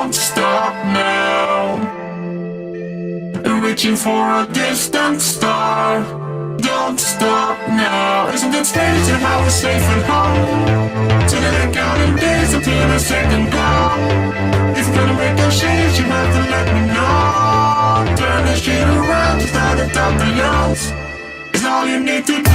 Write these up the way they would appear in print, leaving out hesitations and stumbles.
Don't stop now. Reaching for a distant star. Don't stop now. Isn't it strange how we're safe at home? So that I'm counting days until the second goal. If you're gonna make a change, you have to let me know. Turn the shit around, just start to top the yells. It's all you need to do.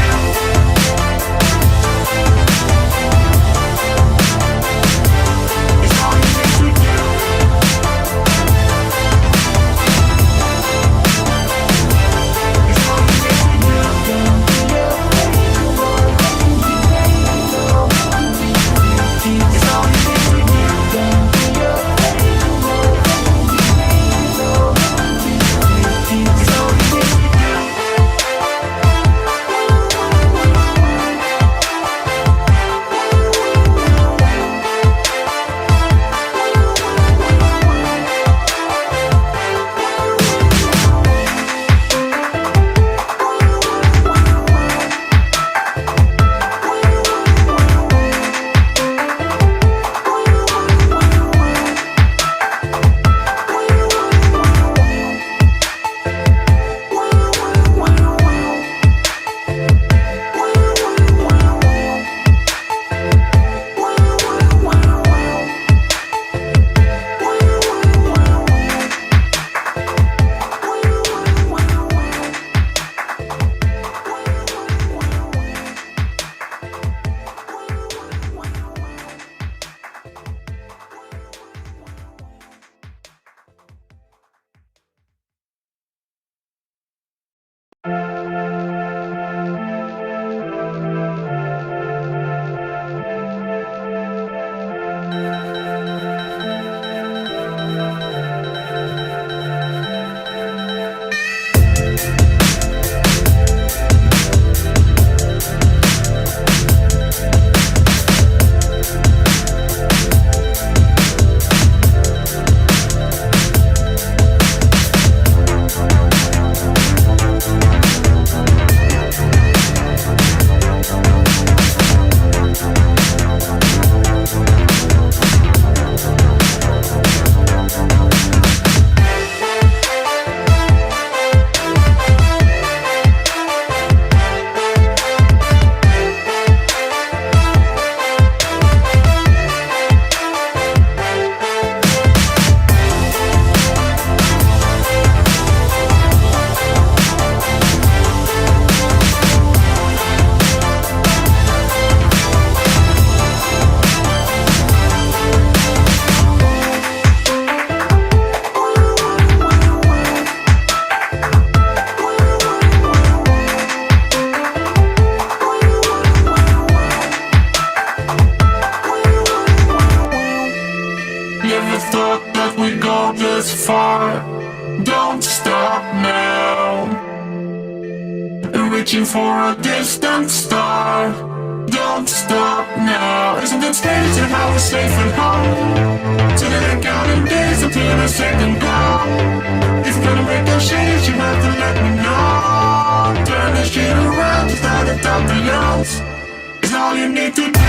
Don't stop now. Reaching for a distant star. Don't stop now. Isn't it strange how we're safe at home? So that I'm counting days until the second goal. If you're gonna make a change, you have to let me know. Turn the shit around, just start to top the yells. It's all you need to do.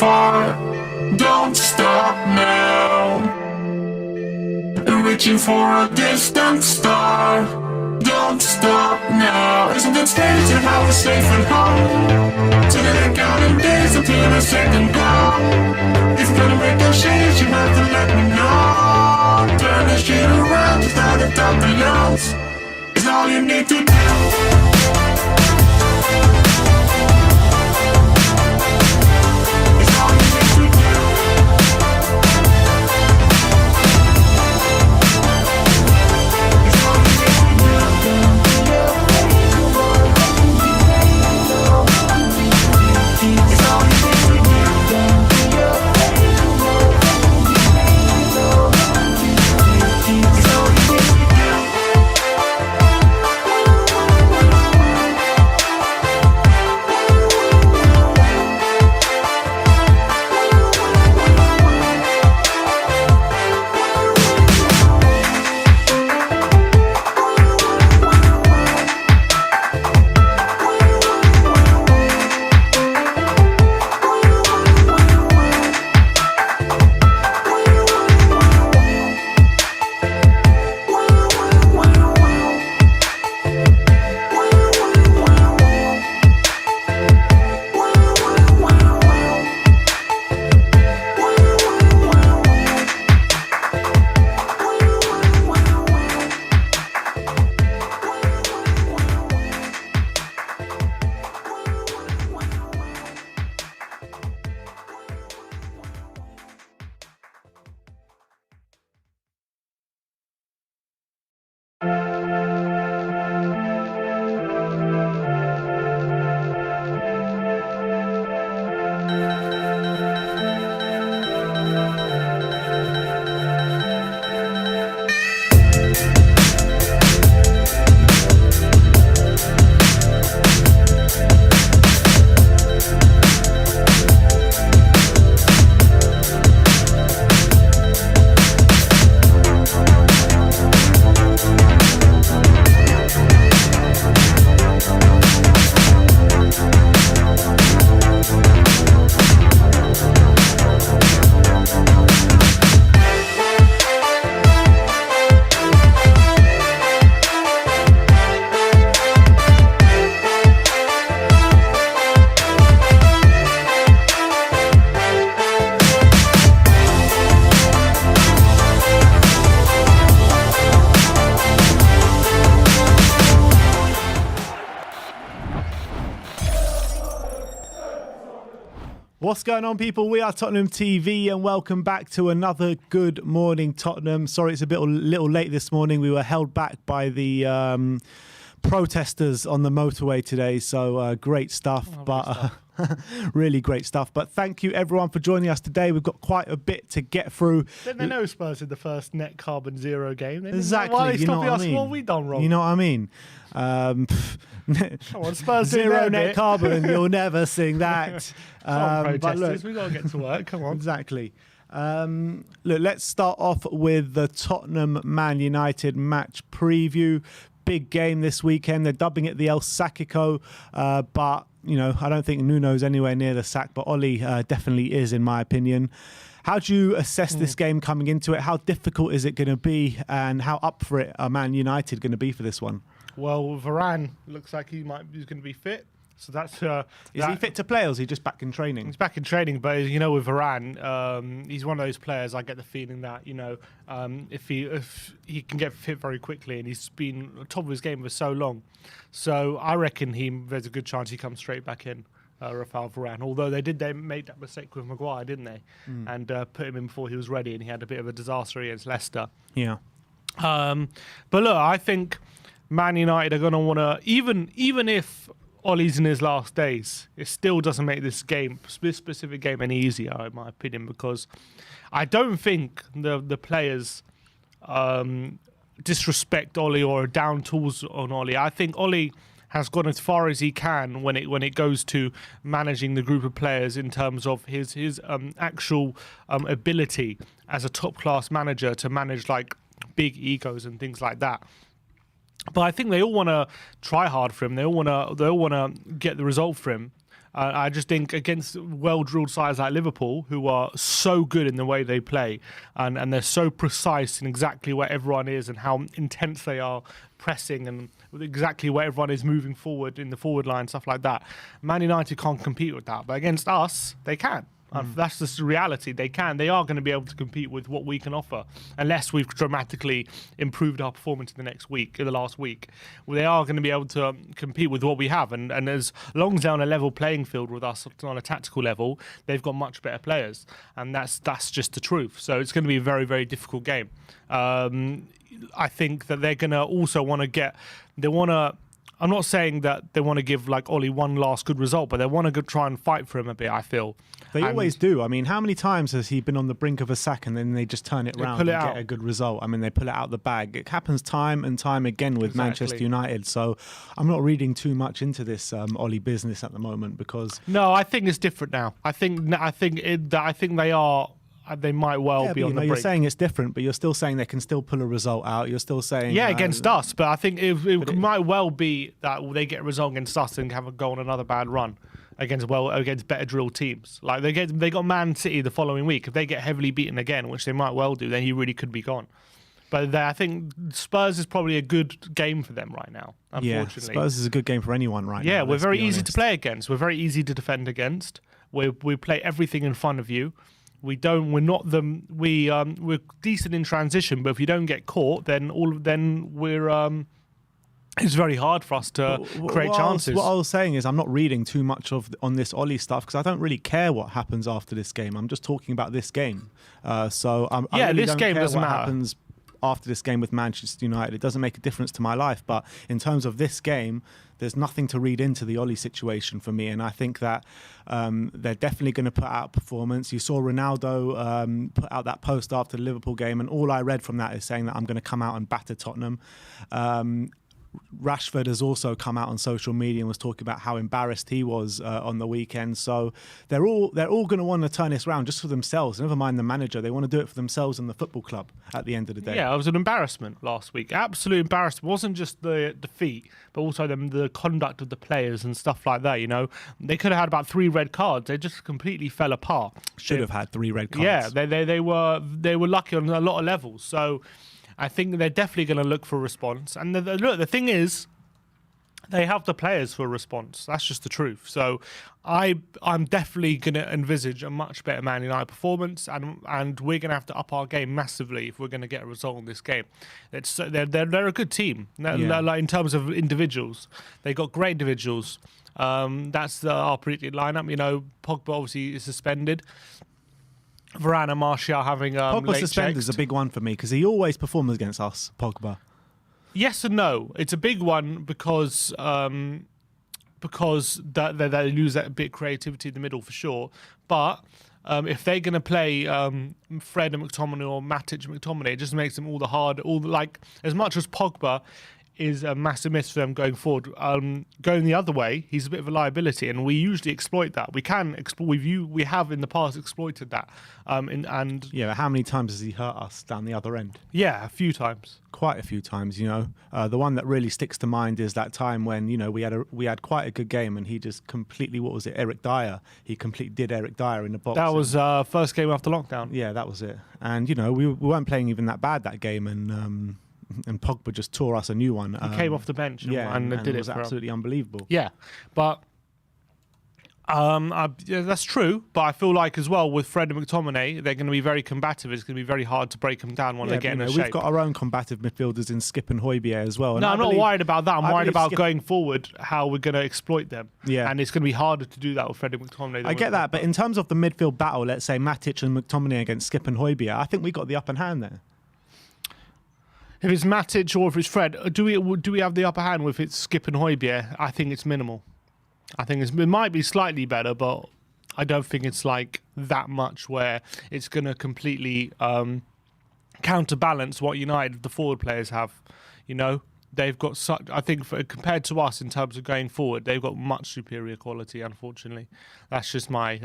far. Don't stop now. Reaching for a distant star. Don't stop now. Isn't it strange how we're safe and home? To the counting days until the second call. If you're gonna make a change, you have to let me know. Turn this shit around, just out the top of yours. It's all you need to do. What's going on, people? We are Tottenham TV and welcome back to another Good Morning Tottenham. Sorry it's a little late this morning. We were held back by the protesters on the motorway today, so great stuff, really great stuff. But thank you everyone for joining us today. We've got quite a bit to get through. Didn't they know Spurs in the first net carbon zero game? Exactly. Why are they you know stopping what us? I mean? What have we done wrong? You know what I mean? Come on, Spurs zero net carbon, you'll never sing that. But look, we've got to get to work. Come on. Exactly. Look, let's start off with the Tottenham Man United match preview. big game this weekend. They're dubbing it the El Sacico, but I don't think Nuno's anywhere near the sack, but Oli definitely is, in my opinion. How do you assess this game coming into it? How difficult is it going to be, and how up for it are Man United going to be for this one? Well, Varane looks like he's going to be fit. So that's is he fit to play, or is he just back in training? He's back in training, but with Varane, he's one of those players. I get the feeling that if he can get fit very quickly, and he's been on top of his game for so long, so I reckon there's a good chance he comes straight back in. Rafael Varane, although they made that mistake with Maguire, didn't they? And put him in before he was ready, and he had a bit of a disaster against Leicester. Yeah. But look, I think Man United are going to want to, even if Ollie's in his last days, it still doesn't make this specific game any easier, in my opinion, because I don't think the players disrespect Ollie or are down tools on Ollie. I think Ollie has gone as far as he can when it goes to managing the group of players in terms of his actual ability as a top class manager to manage like big egos and things like that. But I think they all want to try hard for him. They all want to get the result for him. I just think against well-drilled sides like Liverpool, who are so good in the way they play, and they're so precise in exactly where everyone is and how intense they are pressing and exactly where everyone is moving forward in the forward line, stuff like that. Man United can't compete with that, but against us, they can. That's just the reality. They are going to be able to compete with what we can offer, unless we've dramatically improved our performance in the last week. They are going to be able to compete with what we have, and as long as they're on a level playing field with us on a tactical level, they've got much better players, and that's just the truth. So it's going to be a very, very difficult game. I think that they're going to also want to I'm not saying that they want to give like Ollie one last good result, but they want to try and fight for him a bit, I feel. They always do. I mean, how many times has he been on the brink of a sack and then they just turn it around and get a good result? I mean, they pull it out the bag. It happens time and time again with Manchester United. So I'm not reading too much into this Ollie business at the moment because... No, I think it's different now. I think they are... They might well be on the brink. You're saying it's different, but you're still saying they can still pull a result out. You're still saying... Yeah, against us. But I think it might well be that they get a result against us and have a go on another bad run against better drilled teams. Like they got Man City the following week. If they get heavily beaten again, which they might well do, then he really could be gone. But I think Spurs is probably a good game for them right now, unfortunately. Yeah, Spurs is a good game for anyone right now. Yeah, we're very easy to play against. We're very easy to defend against. We play everything in front of you. We're decent in transition, but if you don't get caught, then it's very hard for us to create chances. What I was saying is I'm not reading too much on this Ollie stuff because I don't really care what happens after this game. I'm just talking about this game. I really this don't game care doesn't what matter. Happens after this game with Manchester United. It doesn't make a difference to my life. But in terms of this game, there's nothing to read into the Ollie situation for me. And I think that they're definitely going to put out performance. You saw Ronaldo put out that post after the Liverpool game. And all I read from that is saying that I'm going to come out and batter Tottenham. Rashford has also come out on social media and was talking about how embarrassed he was on the weekend. So they're all going to want to turn this around just for themselves. Never mind the manager. They want to do it for themselves and the football club at the end of the day. Yeah, it was an embarrassment last week. Absolute embarrassment. It wasn't just the defeat, but also the conduct of the players and stuff like that. They could have had about 3 red cards. They just completely fell apart. Should have had 3 red cards. Yeah, they were lucky on a lot of levels. So I think they're definitely going to look for a response. And the thing is, they have the players for a response. That's just the truth. So I'm definitely going to envisage a much better Man United performance, and we're going to have to up our game massively if we're going to get a result in this game. They're a good team. Like in terms of individuals, they got great individuals. That's our predicted lineup. Pogba obviously is suspended. Varane and Martial having Pogba suspended is a big one for me because he always performs against us, Pogba. Yes and no. It's a big one because they lose that bit of creativity in the middle for sure. But if they're going to play Fred and McTominay or Matic and McTominay, it just makes them as much as Pogba is a massive miss for them going forward. Going the other way, he's a bit of a liability, and we usually exploit that. We have in the past exploited that. And yeah, how many times has he hurt us down the other end? yeah, a few times. Quite a few times, you know. The one that really sticks to mind is that time when, you know, we had quite a good game and he just completely, what was it, Eric Dyer? He completely did Eric Dyer in the box. That was first game after lockdown. Yeah, that was it. And, you know, we weren't playing even that bad that game, and Pogba just tore us a new one. He came off the bench and did it it was absolutely unbelievable. Yeah, but yeah, that's true. But I feel like as well with Fred and McTominay, they're going to be very combative. It's going to be very hard to break them down when they get in shape. We've got our own combative midfielders in Skip and Højbjerg as well. No, I'm not worried about that. I'm worried about going forward, how we're going to exploit them. Yeah. And it's going to be harder to do that with Fred and McTominay. I get that, but in terms of the midfield battle, let's say Matic and McTominay against Skip and Højbjerg, I think we got the upper hand there. If it's Matic or if it's Fred, do we have the upper hand with it's Skip and Højbjerg? I think it's minimal. I think it might be slightly better, but I don't think it's like that much where it's going to completely counterbalance what United, the forward players have. You know, they've got such. I think compared to us in terms of going forward, they've got much superior quality. Unfortunately, that's just my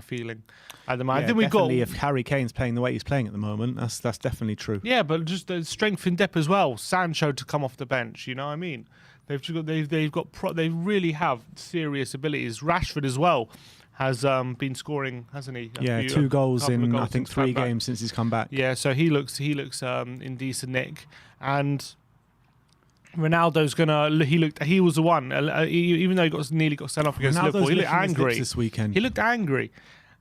feeling. At the moment, Yeah, I think we've got. if Harry Kane's playing the way he's playing at the moment, that's definitely true. Yeah, but just the strength in depth as well. Sancho to come off the bench. You know what I mean? They really have serious abilities. Rashford as well has been scoring, hasn't he? Two goals in I think 3 games since he's come back. Yeah, so he looks in decent nick, and Ronaldo's he was the one. Even though he nearly got sent off against Liverpool, he looked angry this weekend. He looked angry,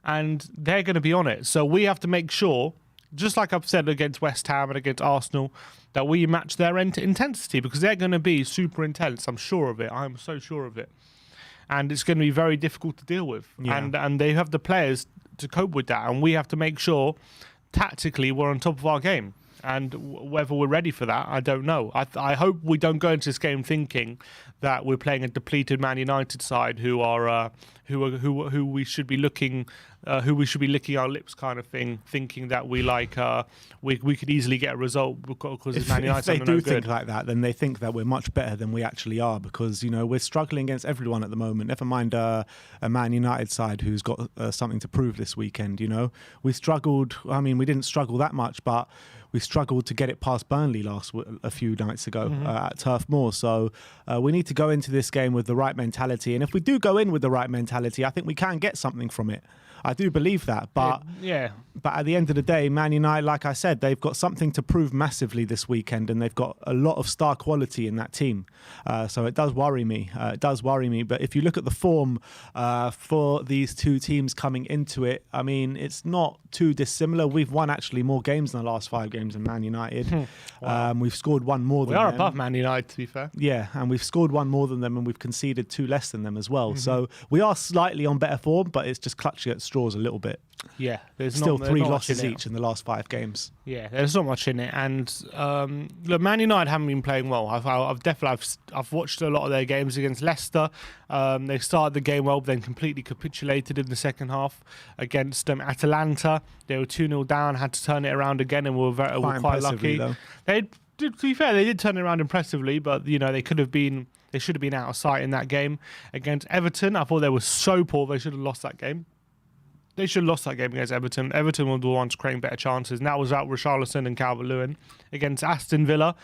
and they're going to be on it. So we have to make sure, just like I've said against West Ham and against Arsenal, that we match their intensity, because they're going to be super intense. I'm sure of it. I'm so sure of it. And it's going to be very difficult to deal with. Yeah. And they have the players to cope with that. And we have to make sure, tactically, we're on top of our game. And whether we're ready for that, I don't know. I hope we don't go into this game thinking that we're playing a depleted Man United side who we should be licking our lips kind of thing, thinking that we could easily get a result because it's Man United. If they do think like that, then they think that we're much better than we actually are, because you know we're struggling against everyone at the moment. Never mind a Man United side who's got something to prove this weekend. You know, we struggled. I mean, we didn't struggle that much, but we struggled to get it past Burnley a few nights ago at Turf Moor. So we need to go into this game with the right mentality. And if we do go in with the right mentality, I think we can get something from it. I do believe that. But but at the end of the day, Man United, like I said, they've got something to prove massively this weekend, and they've got a lot of star quality in that team. So it does worry me. It does worry me. But if you look at the form for these two teams coming into it, I mean, it's not too dissimilar. We've won actually more games in the last 5 games than Man United. Wow. We've scored 1 more than them. We are above Man United, to be fair. Yeah, and we've scored 1 more than them, and we've conceded 2 less than them as well. So we are slightly on better form, but it's just clutching at straws a little bit. Yeah, there's still not, 3 losses each in the last 5 games. Yeah, there's not much in it. And look, Man United haven't been playing well. I've watched a lot of their games against Leicester. They started the game well, but then completely capitulated in the second half against Atalanta. They were 2-0 down, had to turn it around again, and were quite lucky. Though. To be fair, they did turn it around impressively, but you know they should have been out of sight in that game against Everton. I thought they were so poor; they should have lost that game. They should have lost that game against Everton. Everton were the ones creating better chances, and that was out Richarlison and Calvert-Lewin. Against Aston Villa,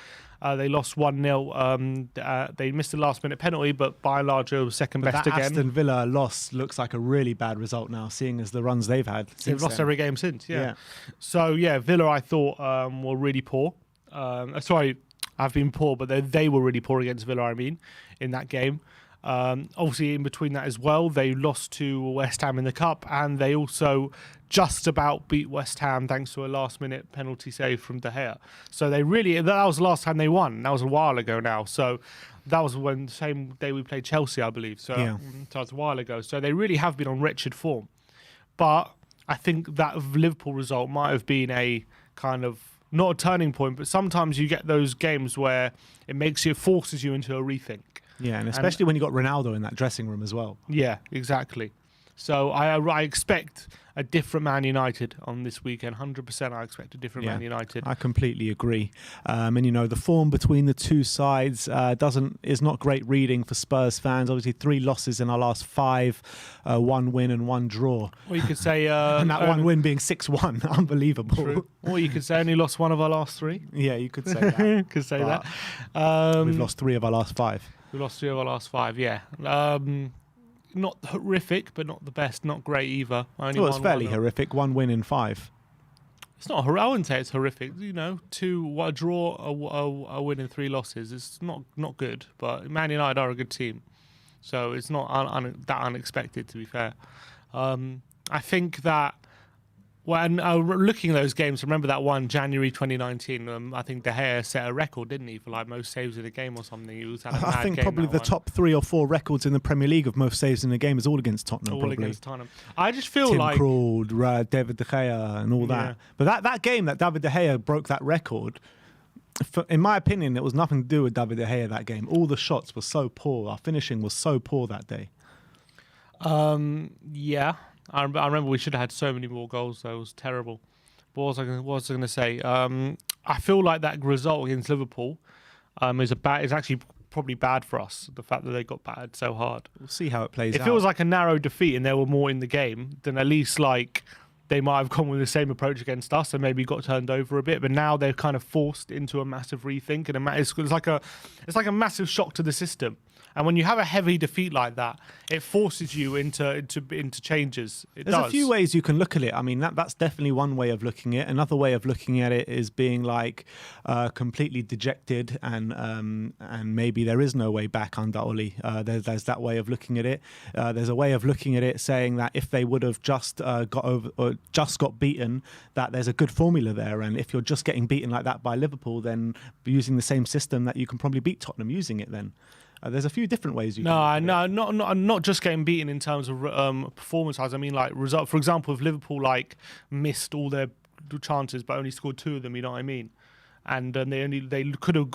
they lost 1-0. They missed the last-minute penalty, but by and large, it was second best again. Aston Villa loss looks like a really bad result now, seeing as the runs they've had. They've lost every game since, yeah. So, yeah, Villa, I thought, were really poor. Sorry, I've been poor, but they were really poor against Villa, I mean, in that game. Obviously, in between that as well, they lost to West Ham in the Cup, and they also just about beat West Ham thanks to a last-minute penalty save from De Gea. So that was the last time they won. That was a while ago now. So that was the same day we played Chelsea, I believe. So that was a while ago. So they really have been on wretched form. But I think that Liverpool result might have been a kind of, not a turning point, but sometimes you get those games where it forces you into a rethink. Yeah, and especially when you got Ronaldo in that dressing room as well. Yeah, exactly. So I expect a different Man United on this weekend. 100% I expect a different Man United. I completely agree. And, you know, the form between the two sides is not great reading for Spurs fans. Obviously, 3 losses in our last 5, 1 win and 1 draw. Or you could say... and that 1 win being 6-1. Unbelievable. True. Or you could say only lost 1 of our last 3. Yeah, you could say that. Could say that. We've lost 3 of our last 5. We lost 3 of our last 5, yeah. Not horrific, but not the best. Not great either. Well, it's fairly horrific. 1 win in 5. It's not. I wouldn't say it's horrific. You know, 2 a draw, a win and 3 losses. It's not good. But Man United are a good team, so it's not that unexpected. To be fair, I think that. When looking at those games, remember that one January 2019. I think De Gea set a record, didn't he, for like most saves in a game or something? He was had a mad I think game, probably the top 3 or 4 records in the Premier League of most saves in a game is all against Tottenham. All against Tottenham. I just feel Tim like Krul, David De Gea, and all that. But that game that David De Gea broke that record. In my opinion, it was nothing to do with David De Gea that game. All the shots were so poor. Our finishing was so poor that day. Yeah. I remember we should have had so many more goals, though. It was terrible. What was I going to say? I feel like that result against Liverpool is actually probably bad for us, the fact that they got battered so hard. We'll see how it plays out. If it was like a narrow defeat and there were more in the game, then at least like they might have gone with the same approach against us and maybe got turned over a bit. But now they're kind of forced into a massive rethink, and it's like a massive shock to the system. And when you have a heavy defeat like that, it forces you into changes. There's a few ways you can look at it. I mean, that's definitely one way of looking at it. Another way of looking at it is being like completely dejected and maybe there is no way back under Oli. There's that way of looking at it. There's a way of looking at it saying that if they would have just got beaten, that there's a good formula there. And if you're just getting beaten like that by Liverpool, then using the same system that you can probably beat Tottenham using it then. There's a few different ways you can. No, not just getting beaten in terms of performance-wise. I mean, like result. For example, if Liverpool like missed all their chances but only scored 2 of them, you know what I mean? And they could have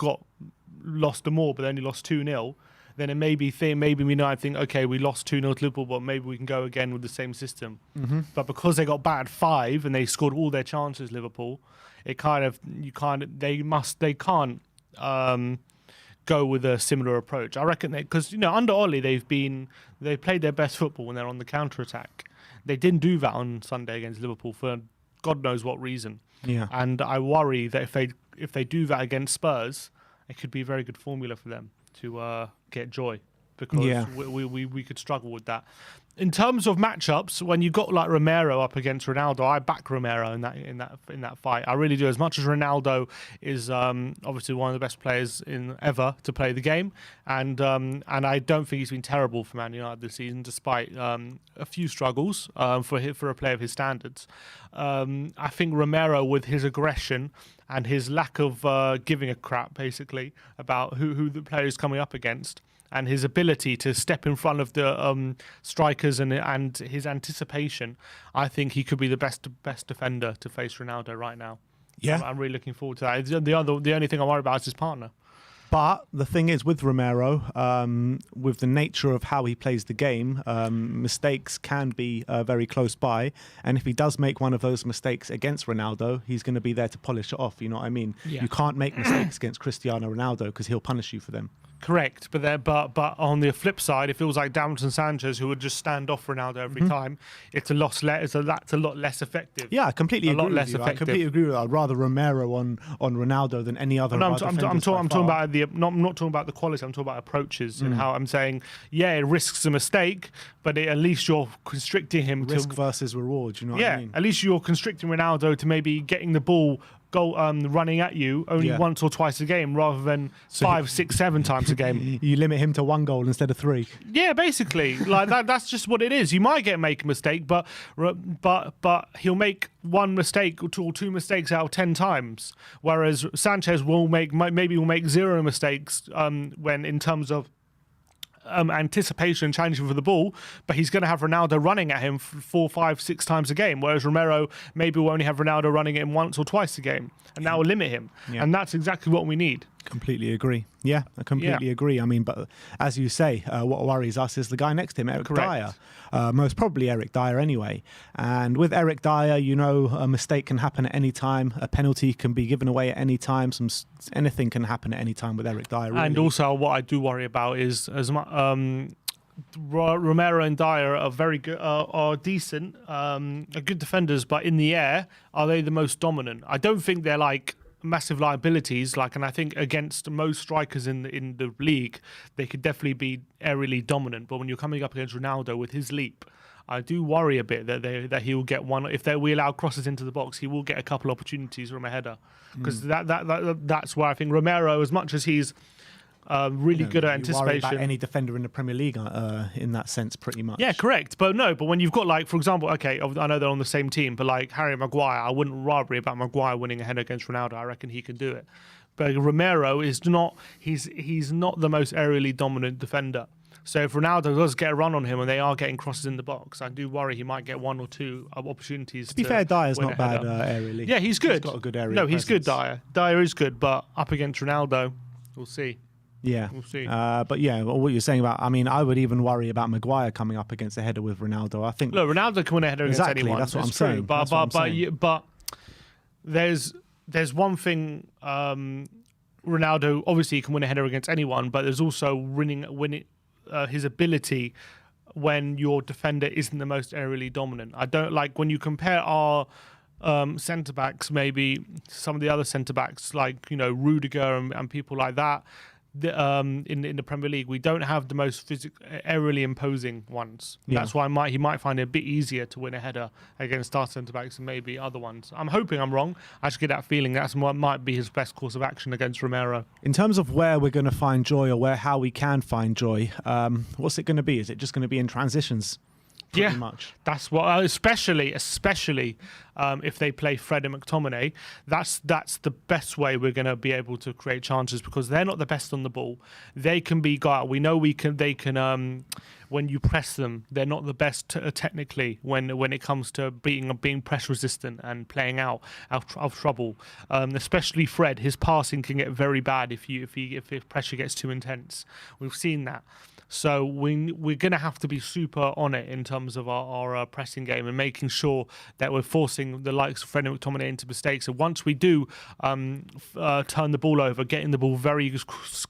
lost them all, but they only lost 2-0. Then it maybe I think okay, we lost 2-0 to Liverpool, but maybe we can go again with the same system. Mm-hmm. But because they got battered 5 and they scored all their chances, Liverpool, they can't. Go with a similar approach. I reckon because under Oli they played their best football when they're on the counter attack. They didn't do that on Sunday against Liverpool for God knows what reason. Yeah. And I worry that if they do that against Spurs, it could be a very good formula for them to get joy, because we could struggle with that. In terms of matchups, when you got like Romero up against Ronaldo, I back Romero in that fight. I really do. As much as Ronaldo is obviously one of the best players ever to play the game, and I don't think he's been terrible for Man United this season, despite a few struggles for a player of his standards. I think Romero, with his aggression and his lack of giving a crap, basically, about who the player is coming up against, and his ability to step in front of the strikers and his anticipation, I think he could be the best defender to face Ronaldo right now. Yeah, I'm really looking forward to that. The only thing I worry about is his partner. But the thing is with Romero, with the nature of how he plays the game, mistakes can be very close by. And if he does make one of those mistakes against Ronaldo, he's going to be there to polish it off. You know what I mean? Yeah. You can't make mistakes against Cristiano Ronaldo because he'll punish you for them. Correct, but on the flip side, if it was like Davinson Sanchez who would just stand off Ronaldo every time, that's a lot less effective. Yeah, I completely agree with you. I completely agree with that. I'd rather Romero on Ronaldo than any other. I'm talking about I'm not talking about the quality. I'm talking about approaches and how I'm saying, it risks a mistake, but at least you're constricting him. Risk versus reward. You know what I mean? At least you're constricting Ronaldo to maybe getting the ball running at you only once or twice a game rather than 5, 6, 7 times a game. You limit him to 1 goal instead of 3. Yeah, basically, like that's just what it is. You might make a mistake, but he'll make 1 mistake or 2 mistakes out of 10 times, whereas Sanchez will make 0 mistakes when in terms of anticipation and challenging for the ball, but he's going to have Ronaldo running at him 4, 5, 6 times a game, whereas Romero maybe will only have Ronaldo running at him once or twice a game, and that will limit him. Yeah. And that's exactly what we need. Completely agree. Yeah, I completely agree. I mean, but as you say, what worries us is the guy next to him, Eric Dyer. Most probably Eric Dyer anyway. And with Eric Dyer, you know, a mistake can happen at any time. A penalty can be given away at any time. Anything can happen at any time with Eric Dyer. Really. And also, what I do worry about is Romero and Dyer are very good, are decent, are good defenders, but in the air, are they the most dominant? I don't think they're like massive liabilities, and I think against most strikers in the league, they could definitely be aerially dominant. But when you're coming up against Ronaldo with his leap, I do worry a bit that he will get one. If we allow crosses into the box, he will get a couple opportunities from a header, because that's where I think Romero, as much as he's really good at anticipation. Worry about any defender in the Premier League in that sense, pretty much. Yeah, correct. But when you've got, for example, okay, I know they're on the same team, but Harry Maguire, I wouldn't worry about Maguire winning a header against Ronaldo. I reckon he can do it. But Romero is not. He's not the most aerially dominant defender. So if Ronaldo does get a run on him and they are getting crosses in the box, I do worry he might get 1 or 2 opportunities. To be fair, Dyer's not bad aerially. Yeah, he's good. He's got a good aerial No, he's presence. good, Dyer. Dyer is good, but up against Ronaldo, we'll see. Yeah, we'll see. But yeah, what you're saying about, I mean, I would even worry about Maguire coming up against a header with Ronaldo. I think. Look, Ronaldo can win a header against anyone. That's what I'm true. saying. But there's one thing. Ronaldo obviously can win a header against anyone, but there's also winning his ability when your defender isn't the most aerially dominant. I don't like when you compare our centre backs, maybe some of the other centre backs, Rudiger and people like that. In the Premier League, we don't have the most aerially imposing ones. Yeah. That's why he might find it a bit easier to win a header against our centre backs than maybe other ones. I'm hoping I'm wrong. I just get that feeling that's what might be his best course of action against Romero. In terms of where we're going to find joy, or how we can find joy, what's it going to be? Is it just going to be in transitions? Pretty much. That's what, especially if they play Fred and McTominay, that's the best way we're going to be able to create chances, because they're not the best on the ball. They can be we know they can when you press them, they're not the best technically when it comes to being press resistant and playing out of trouble. Especially Fred, his passing can get very bad if pressure gets too intense. We've seen that. So we're going to have to be super on it in terms of our pressing game and making sure that we're forcing the likes of Fred and McTominay into mistakes. And once we do turn the ball over, getting the ball very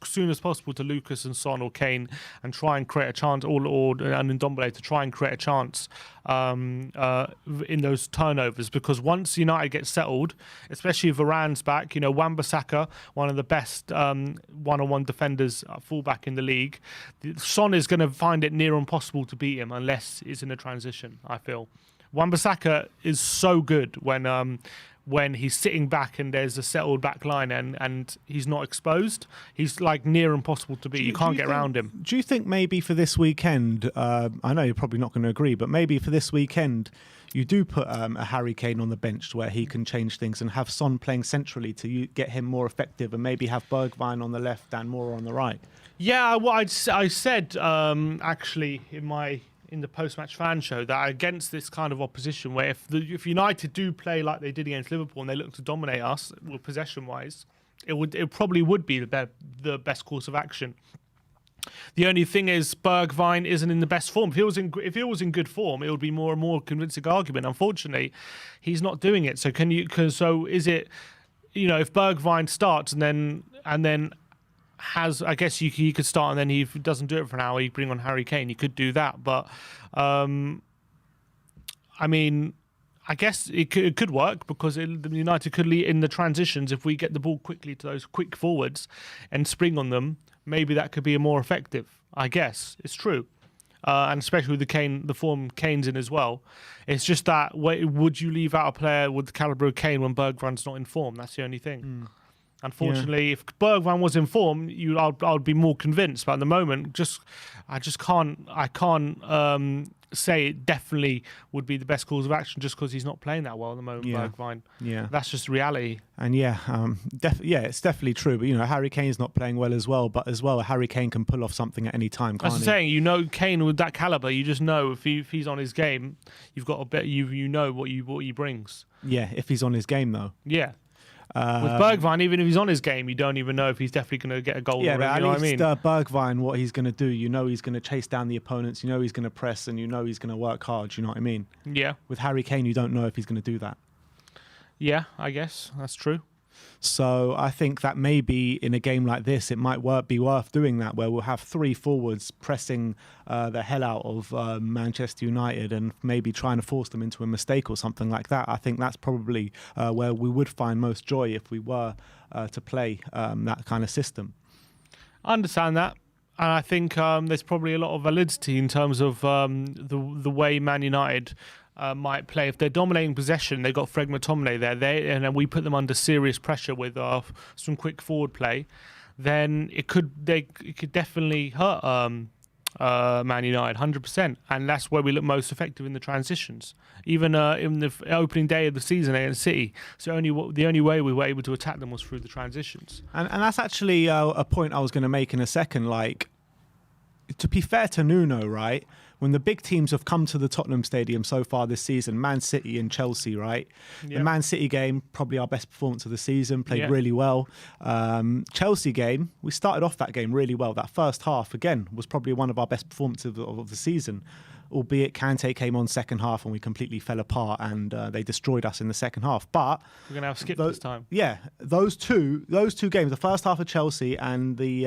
soon as possible to Lucas and Son or Kane, and try and create a chance, and Ndombele to try and create a chance in those turnovers. Because once United get settled, especially if Varane's back, Wan-Bissaka, one of the best one-on-one defenders, fullback in the league, Son is going to find it near impossible to beat him unless it's in a transition, I feel. Wan-Bissaka is so good when he's sitting back and there's a settled back line and he's not exposed. He's near impossible to beat. You can't get around him. Do you think maybe for this weekend, I know you're probably not going to agree, but maybe for this weekend, you do put a Harry Kane on the bench where he can change things, and have Son playing centrally to get him more effective, and maybe have Bergwijn on the left and Moura on the right? Yeah, what I said actually in the post-match fan show, that against this kind of opposition, where if United do play like they did against Liverpool and they look to dominate us, possession-wise, it probably would be the best course of action. The only thing is Bergwijn isn't in the best form. If he was in good form, it would be more and more convincing argument. Unfortunately, he's not doing it. So is it, if Bergwijn starts and then I guess he could start, and then he doesn't do it for an hour, you bring on Harry Kane. You could do that, but I mean, I guess it could work, because United could lead in the transitions. If we get the ball quickly to those quick forwards and spring on them, maybe that could be more effective. I guess it's true, and especially with the form Kane's in as well. It's just that would you leave out a player with the caliber of Kane when Bergwijn's not in form? That's the only thing. Unfortunately, if Bergwijn was in form, I'd be more convinced. But at the moment, I can't say it definitely would be the best course of action just because he's not playing that well at the moment. Bergwijn. Yeah, that's just reality. And it's definitely true. But Harry Kane's not playing well as well. But as well, Harry Kane can pull off something at any time. That's the saying. Kane with that caliber, you just know if he's on his game, you've got a bit. You know what he brings. Yeah, if he's on his game though. Yeah. With Bergwijn, even if he's on his game, you don't even know if he's definitely going to get a goal. Yeah, but at least what Bergwijn, what he's going to do, he's going to chase down the opponents, he's going to press, and he's going to work hard. You know what I mean? Yeah. With Harry Kane, you don't know if he's going to do that. Yeah, I guess that's true. So I think that maybe in a game like this, it might be worth doing that, where we'll have 3 forwards pressing the hell out of Manchester United and maybe trying to force them into a mistake or something like that. I think that's probably where we would find most joy if we were to play that kind of system. I understand that. And I think there's probably a lot of validity in terms of the way Man United might play. If they're dominating possession, they've got Fred McTominay there, and then we put them under serious pressure with some quick forward play, then it could definitely hurt Man United 100%, and that's where we look most effective in the transitions. Even in the opening day of the season against City, so the only way we were able to attack them was through the transitions. And that's actually a point I was going to make in a second. Like, to be fair to Nuno, right? When the big teams have come to the Tottenham Stadium so far this season, Man City and Chelsea, right? Yeah. The Man City game, probably our best performance of the season, played really well. Chelsea game, we started off that game really well. That first half, again, was probably one of our best performances of the season. Albeit Kante came on second half and we completely fell apart and they destroyed us in the second half. But we're going to have Skip this time. Yeah, those two games, the first half of Chelsea and the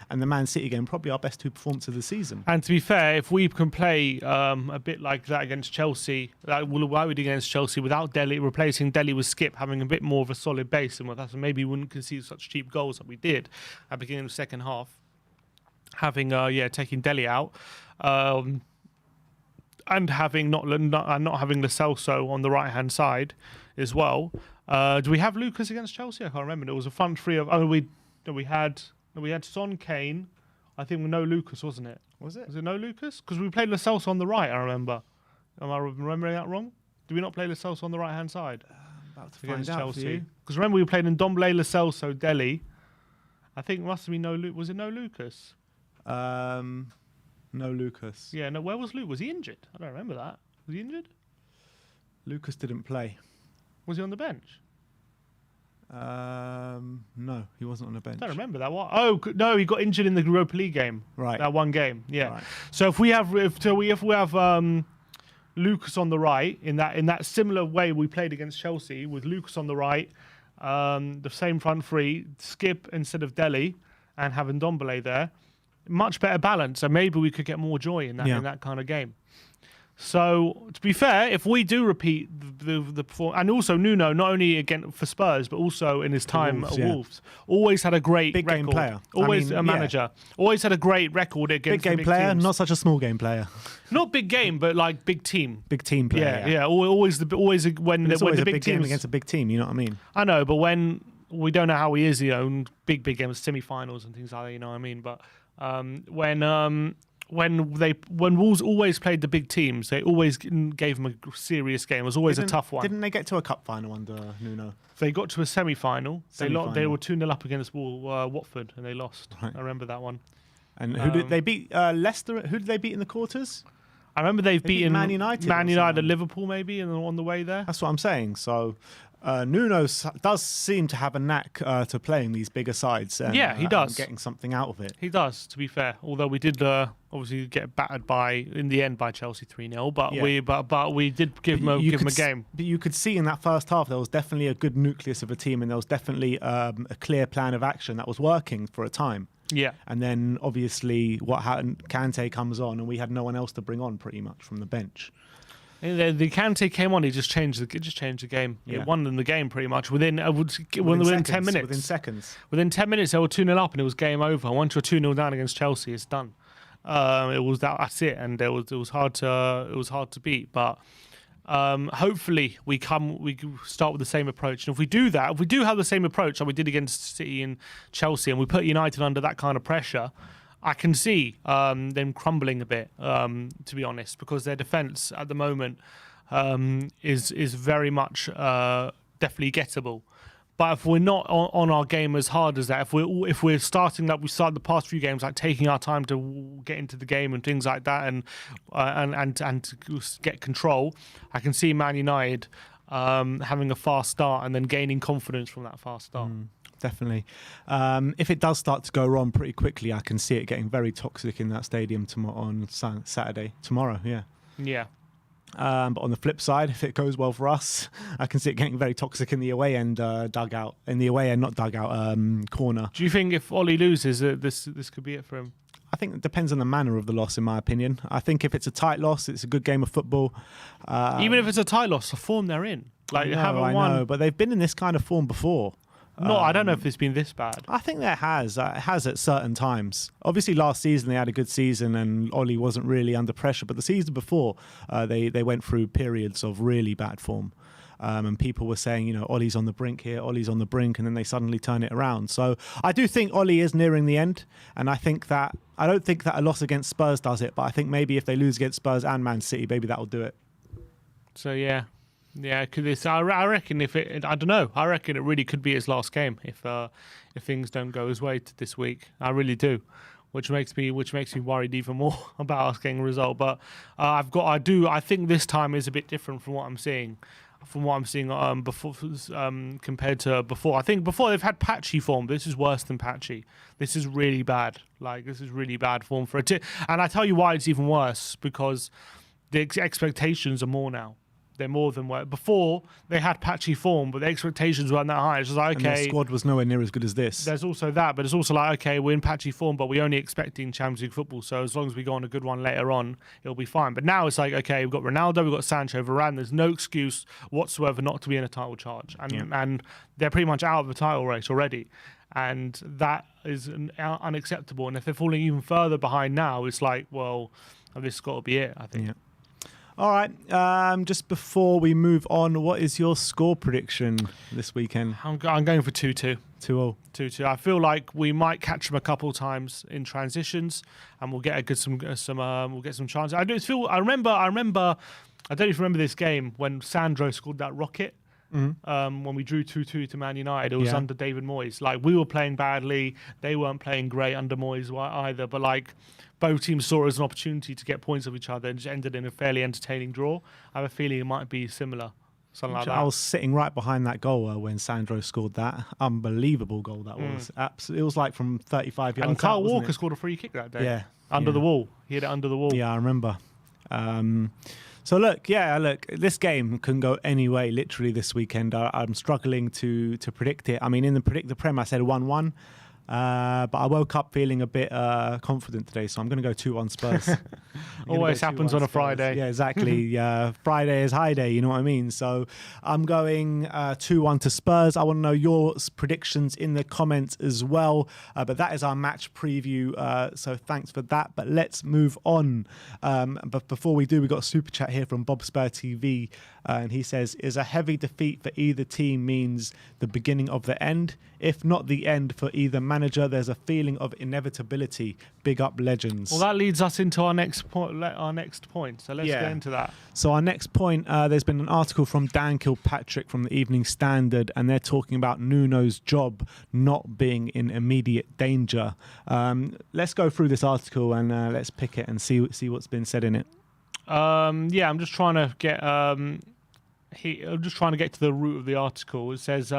Man City game, probably our best 2 performances of the season. And to be fair, if we can play a bit like that against Chelsea, like we did against Chelsea without Dele, replacing Dele with Skip, having a bit more of a solid base, and with us, maybe we wouldn't concede such cheap goals that we did at the beginning of the second half. Having taking Dele out. And having not having Lo Celso on the right hand side as well. Do we have Lucas against Chelsea? I can't remember. It was a front three of. We had Son, Kane. I think no Lucas, wasn't it? Was it no Lucas? Because we played Lo Celso on the right. I remember. Am I remembering that wrong? Did we not play Lo Celso on the right hand side? About to find out Chelsea. for you. Because remember we played in Ndombele, Lo Celso, Dele. I think it must have been no. Was it no Lucas? No Lucas. Yeah, no. Where was Luke? Was he injured? I don't remember that. Was he injured? Lucas didn't play. Was he on the bench? No, he wasn't on the bench. I don't remember that one. Oh no, he got injured in the Europa League game. Right. That one game. Yeah. Right. So if we have Lucas on the right in that similar way we played against Chelsea with Lucas on the right, the same front three, Skip instead of Dele, and having Ndombele there. Much better balance, and maybe we could get more joy in that kind of game. So, to be fair, if we do repeat the performance, and also Nuno, not only again for Spurs, but also in his time at Wolves, always had a great big record. Game player. Always a manager. Always had a great record against big game player, teams. not such a small game player. Not big game, but like big team. Big team player. Yeah. Always when the big game teams against a big team. You know what I mean? I know, but when we don't know how he is, big games, semi-finals and things like that. You know what I mean? But when Wolves always played the big teams, they always gave them a serious game. It was always a tough one. Didn't they get to a cup final under Nuno? They got to a semi-final. They were 2-0 up against Watford and they lost. Right. I remember that one. And who did they beat? Leicester. Who did they beat in the quarters? I remember they've beaten Man United, Liverpool maybe, and on the way there. That's what I'm saying. So Nuno does seem to have a knack to playing these bigger sides. And, he does. And getting something out of it. He does, to be fair. Although we did obviously get battered in the end by Chelsea 3-0, but we did give him a game. But you could see in that first half there was definitely a good nucleus of a team, and there was definitely a clear plan of action that was working for a time. Yeah. And then obviously what happened, Kante comes on and we had no one else to bring on pretty much from the bench. The Kante came on, he just changed the game. Yeah. It won them the game pretty much within 10 minutes. Within seconds. Within 10 minutes they were 2-0 up and it was game over. Once you're 2-0 down against Chelsea, it's done. That's it, and it was hard to beat. But hopefully we start with the same approach, and if we do have the same approach like we did against City and Chelsea, and we put United under that kind of pressure, I can see them crumbling a bit, to be honest, because their defence at the moment is very much definitely gettable. But if we're not on our game as hard as that, if we're starting like we started the past few games, like taking our time to get into the game and things like that, and to get control, I can see Man United having a fast start and then gaining confidence from that fast start. Definitely. If it does start to go wrong pretty quickly, I can see it getting very toxic in that stadium tomorrow tomorrow. Yeah. But on the flip side, if it goes well for us, I can see it getting very toxic in the away end dugout. In the away end, not dugout, corner. Do you think if Ollie loses, this could be it for him? I think it depends on the manner of the loss, in my opinion. I think if it's a tight loss, it's a good game of football. Even if it's a tight loss, the form they're in. Like, I know, but they've been in this kind of form before. No, I don't know if it's been this bad. I think there has. It has at certain times. Obviously, last season they had a good season and Ollie wasn't really under pressure. But the season before, they went through periods of really bad form. And people were saying, you know, Ollie's on the brink here, Ollie's on the brink, and then they suddenly turn it around. So I do think Ollie is nearing the end. And I think that, I don't think that a loss against Spurs does it. But I think maybe if they lose against Spurs and Man City, maybe that'll do it. So, yeah. Yeah, I reckon I don't know. I reckon it really could be his last game if things don't go his way this week. I really do, which makes me worried even more about us getting a result. But I think this time is a bit different from what I'm seeing. Before compared to before. I think before they've had patchy form. This is worse than patchy. This is really bad. Like, this is really bad form for a team. And I tell you why it's even worse, because the expectations are more now. They're more than what before. They had patchy form, but the expectations weren't that high. It's just like, okay, and their squad was nowhere near as good as this. There's also that, but it's also like, okay, we're in patchy form, but we're only expecting Champions League football. So as long as we go on a good one later on, it'll be fine. But now it's like, okay, we've got Ronaldo, we've got Sancho, Varane. There's no excuse whatsoever not to be in a title charge, and they're pretty much out of the title race already. And that is unacceptable. And if they're falling even further behind now, it's like, well, this has got to be it, I think. Yeah. All right. Just before we move on, what is your score prediction this weekend? I'm going for 2-2. 2-0. 2-2. I feel like we might catch them a couple times in transitions, and we'll get some chances. I remember. I don't know if you remember this game when Sandro scored that rocket. When we drew 2-2 to Man United, it was under David Moyes. Like, we were playing badly, they weren't playing great under Moyes either. But like, both teams saw it as an opportunity to get points of each other and just ended in a fairly entertaining draw. I have a feeling it might be similar, something like that. I was sitting right behind that goal when Sandro scored that unbelievable goal. That was absolutely. It was like from 35 yards. And Kyle out, Walker scored a free kick that day. Yeah, under the wall. He hit it under the wall. Yeah, I remember. So look, this game can go any way literally this weekend. I'm struggling to predict it. I mean, in the Predict the Prem, I said 1-1. But I woke up feeling a bit confident today, so I'm going to go 2-1 Spurs. Always happens on a Friday. Yeah, exactly. Friday is high day, you know what I mean? So I'm going 2-1 to Spurs. I want to know your predictions in the comments as well. But that is our match preview, so thanks for that. But let's move on. But before we do, we got a super chat here from Bob Spur TV, and he says, is a heavy defeat for either team means the beginning of the end? If not the end for either manager, there's a feeling of inevitability. Big up legends. Well, that leads us into our next point. So let's get into that. So our next point, there's been an article from Dan Kilpatrick from the Evening Standard, and they're talking about Nuno's job not being in immediate danger. Let's go through this article and let's pick it and see what's been said in it. I'm just trying to get to the root of the article. It says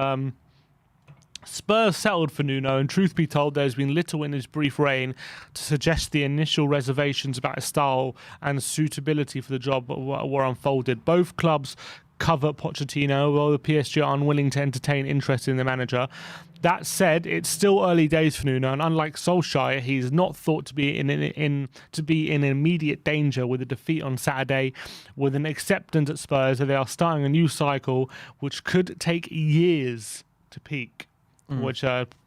Spurs settled for Nuno, and truth be told, there's been little in his brief reign to suggest the initial reservations about his style and suitability for the job were unfolded. Both clubs cover Pochettino, although the PSG are unwilling to entertain interest in the manager. That said, it's still early days for Nuno, and unlike Solskjaer, he's not thought to be in immediate danger with a defeat on Saturday, with an acceptance at Spurs that they are starting a new cycle which could take years to peak. Which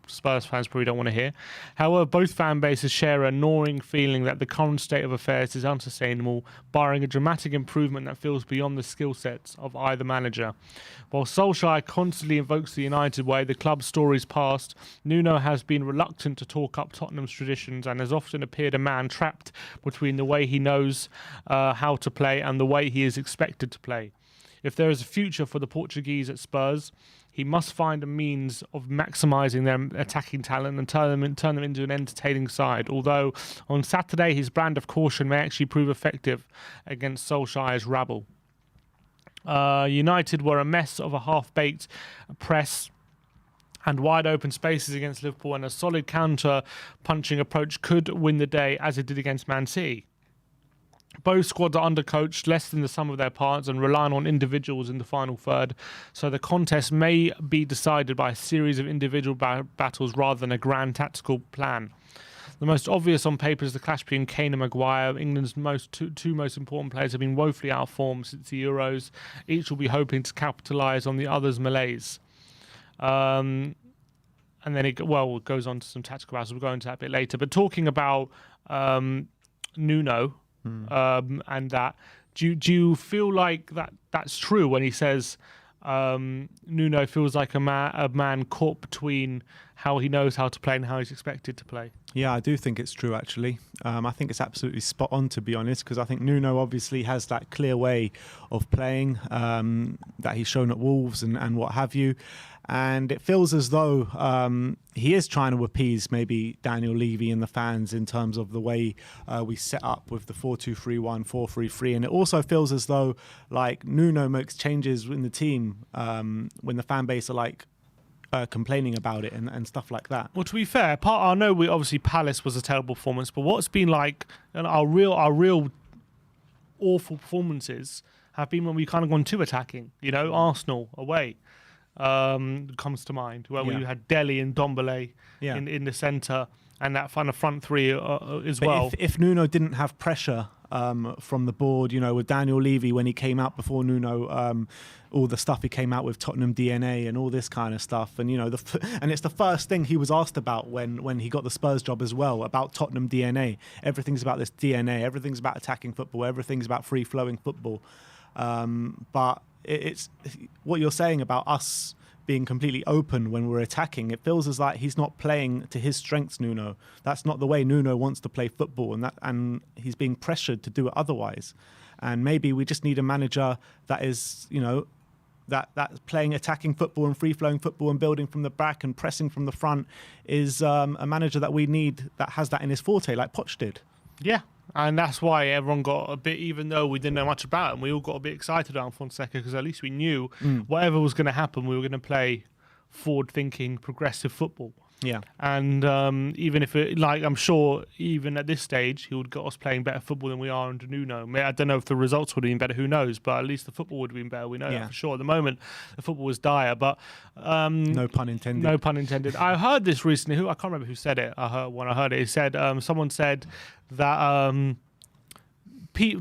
Spurs fans probably don't want to hear. However, both fan bases share a gnawing feeling that the current state of affairs is unsustainable, barring a dramatic improvement that feels beyond the skill sets of either manager. While Solskjaer constantly invokes the United way, the club's stories past, Nuno has been reluctant to talk up Tottenham's traditions and has often appeared a man trapped between the way he knows how to play and the way he is expected to play. If there is a future for the Portuguese at Spurs, he must find a means of maximising their attacking talent and turn them into an entertaining side. Although on Saturday his brand of caution may actually prove effective against Solskjaer's rabble. United were a mess of a half-baked press and wide open spaces against Liverpool, and a solid counter-punching approach could win the day, as it did against Man City. Both squads are undercoached, less than the sum of their parts, and relying on individuals in the final third. So the contest may be decided by a series of individual battles rather than a grand tactical plan. The most obvious on paper is the clash between Kane and Maguire. England's two most important players have been woefully out of form since the Euros. Each will be hoping to capitalise on the other's malaise. And then it goes on to some tactical battles. We'll go into that a bit later. But talking about Nuno... and that, do you feel like that's true when he says Nuno feels like a man caught between how he knows how to play and how he's expected to play? Yeah, I do think it's true, actually. I think it's absolutely spot on, to be honest, because I think Nuno obviously has that clear way of playing that he's shown at Wolves and what have you. And it feels as though he is trying to appease maybe Daniel Levy and the fans in terms of the way we set up with the 4-2-3-1, 4-3-3. And it also feels as though like Nuno makes changes in the team when the fan base are like complaining about it and stuff like that. Well, to be fair, I know obviously Palace was a terrible performance, but what's been like our real awful performances have been when we kind of gone too attacking. Arsenal away. Comes to mind where we had Dele and Dombele in the centre, and that kind of front three as well. If Nuno didn't have pressure from the board, with Daniel Levy when he came out before Nuno, all the stuff he came out with Tottenham DNA and all this kind of stuff, and and it's the first thing he was asked about when he got the Spurs job as well, about Tottenham DNA. Everything's about this DNA. Everything's about attacking football. Everything's about free flowing football. But it's what you're saying about us being completely open when we're attacking. It feels as like he's not playing to his strengths, Nuno. That's not the way Nuno wants to play football, and he's being pressured to do it otherwise. And maybe we just need a manager that is, that's playing attacking football and free-flowing football and building from the back and pressing from the front is a manager that we need that has that in his forte, like Poch did. Yeah. And that's why everyone got a bit, even though we didn't know much about him, we all got a bit excited around Fonseca because at least we knew whatever was going to happen, we were going to play forward-thinking, progressive football. Yeah. And even if I'm sure even at this stage, he would get us playing better football than we are under Nuno. I don't know if the results would have been better, who knows, but at least the football would have been better. We know that for sure. At the moment, the football was dire, but... no pun intended. No pun intended. I heard this recently. I can't remember who said it. When I heard it, someone said that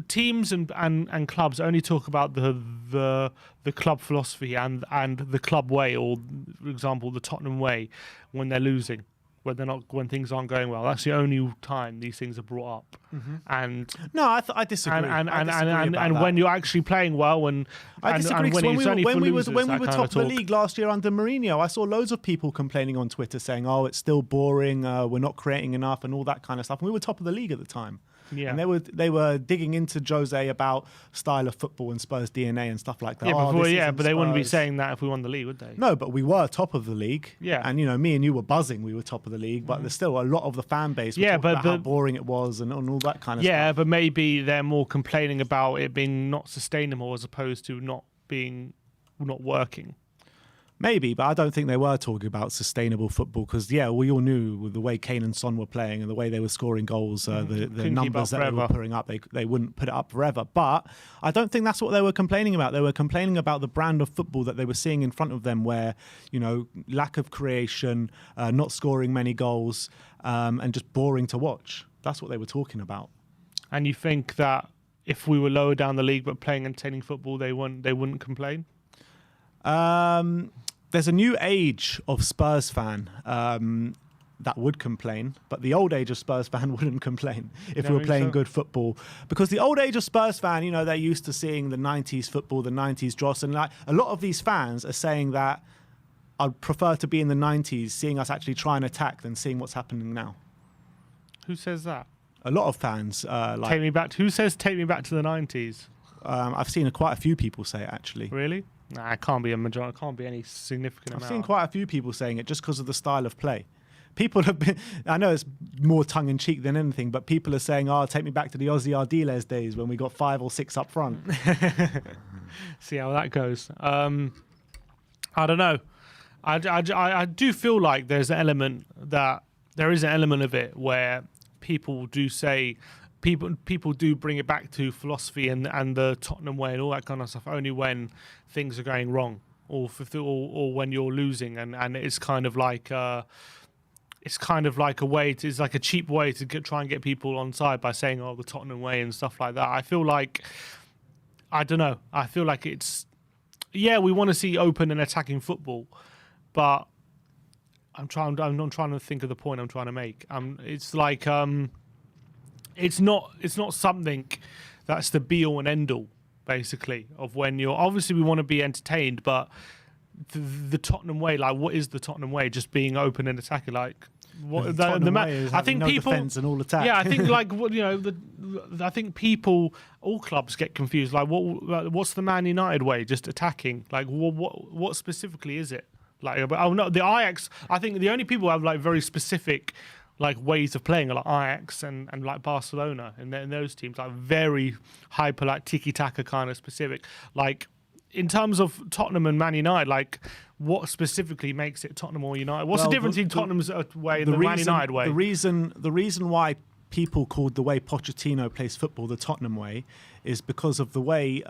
teams and clubs only talk about the club philosophy and the club way, or for example the Tottenham way, when they're losing, when things aren't going well. That's the only time these things are brought up. And no, I disagree. And when you're actually playing well, and I disagree. and when we were top of the league last year under Mourinho, I saw loads of people complaining on Twitter saying, "Oh, it's still boring. We're not creating enough," and all that kind of stuff. And we were top of the league at the time. Yeah. And they were digging into Jose about style of football and Spurs DNA and stuff like that. But they wouldn't be saying that if we won the league, would they? No, but we were top of the league. Yeah. And me and you were buzzing. We were top of the league, but there's still a lot of the fan base. About how boring it was and all that kind of stuff. Yeah, but maybe they're more complaining about it being not sustainable as opposed to not working. Maybe, but I don't think they were talking about sustainable football because, we all knew with the way Kane and Son were playing and the way they were scoring goals, the numbers that they were putting up, they wouldn't put it up forever. But I don't think that's what they were complaining about. They were complaining about the brand of football that they were seeing in front of them where, lack of creation, not scoring many goals, and just boring to watch. That's what they were talking about. And you think that if we were lower down the league but playing entertaining football, they wouldn't complain? there's a new age of Spurs fan that would complain, but the old age of Spurs fan wouldn't complain if we were playing good football. Because the old age of Spurs fan, they're used to seeing the 90s football, the 90s dross, and like a lot of these fans are saying that I'd prefer to be in the 90s, seeing us actually try and attack than seeing what's happening now. Who says that? A lot of fans take me back. Who says take me back to the 90s? I've seen quite a few people say it, actually. Really? Nah, it can't be a majority. It can't be any significant amount. I've seen quite a few people saying it just because of the style of play. People have been, I know it's more tongue-in-cheek than anything, but people are saying, take me back to the Ozzy Ardiles days when we got 5 or 6 up front. See how that goes. I don't know. I do feel like there is an element of it where people do say, people do bring it back to philosophy and the Tottenham way and all that kind of stuff only when things are going wrong or when you're losing, and it's kind of like it's like a cheap way to try and get people on side by saying the Tottenham way and stuff like that. I feel like it's we want to see open and attacking football, but I'm trying to think of the point I'm trying to make. It's like it's not something that's the be all and end all, basically, of when you're obviously we want to be entertained, but the Tottenham way, like what is the Tottenham way? Just being open and attacking, like what I think no people defense and all attack. Yeah, I think like I think people, all clubs get confused. Like what's the Man United way? Just attacking. Like what specifically is it? Like no, the Ajax. I think the only people who have like very specific like ways of playing are like Ajax and like Barcelona and those teams, like very hyper, like tiki-taka kind of specific. Like in terms of Tottenham and Man United, like what specifically makes it Tottenham or United? What's the difference between Tottenham's way and the Man United way? The reason why people called the way Pochettino plays football the Tottenham way is because of the way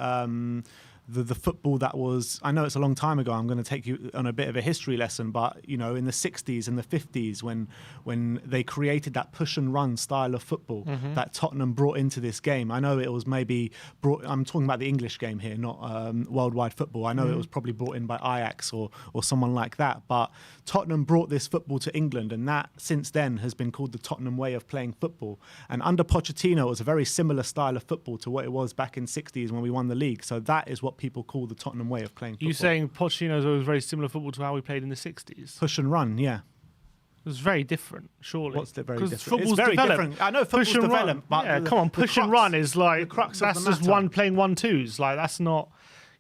the football that was, I know it's a long time ago, I'm going to take you on a bit of a history lesson, but in the 60s and the 50s when they created that push and run style of football that Tottenham brought into this game. I know it was maybe I'm talking about the English game here, not worldwide football. I know it was probably brought in by Ajax or someone like that, but Tottenham brought this football to England, and that since then has been called the Tottenham way of playing football. And under Pochettino, it was a very similar style of football to what it was back in 60s when we won the league. So that is what people call the Tottenham way of playing football. You saying Pochettino's was very similar football to how we played in the 60s? Push and run, yeah. It was very different, surely. What's very different? Football's it's very developed. different. I know football's developed, but yeah, come on, push and run is like the crux that's of the just matter. playing 1-2s. Like that's not,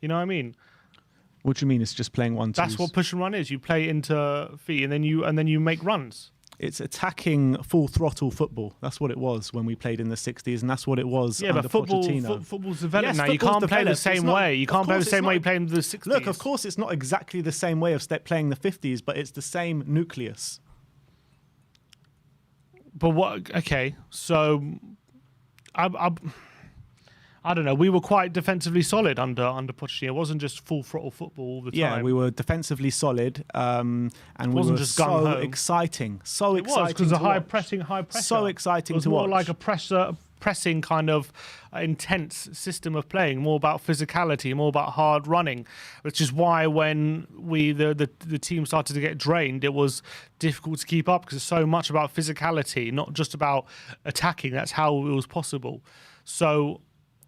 you know what I mean? What do you mean? It's just playing 1-2s? That's what push and run is. You play into feet and then you make runs. It's attacking full throttle football. That's what it was when we played in the 60s, and that's what it was under Pochettino. Football's developed Yes, now. You can't play the same way. You can't play the same way you played in the 60s. Look, of course, it's not exactly the same way of playing the 50s, but it's the same nucleus. But what? Okay, so I don't know. We were quite defensively solid under Pochettino. It wasn't just full throttle football all the time. Yeah, we were defensively solid, and we were just so exciting. So it exciting. was because the high pressure. So exciting to more watch. like a pressing kind of intense system of playing, more about physicality, more about hard running, which is why when the team started to get drained, it was difficult to keep up because it's so much about physicality, not just about attacking. That's how it was possible. So,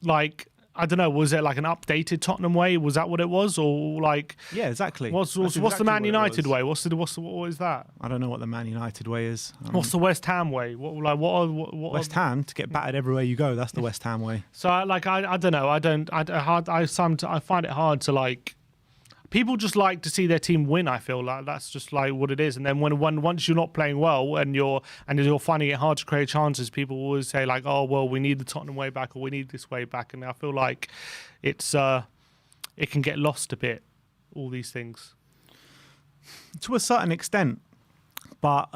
like, I don't know, was it like an updated Tottenham way? Was that what it was, or like? Yeah, exactly. What's the Man United way? What is that? I don't know what the Man United way is. What's the West Ham way? West Ham to get battered everywhere you go. That's the West Ham way. So I don't know. I find it hard to like. People just like to see their team win. I feel like that's just like what it is. And then once you're not playing well and you're finding it hard to create chances, people always say like, "Oh well, we need the Tottenham way back, or we need this way back." And I feel like it can get lost a bit. All these things to a certain extent, but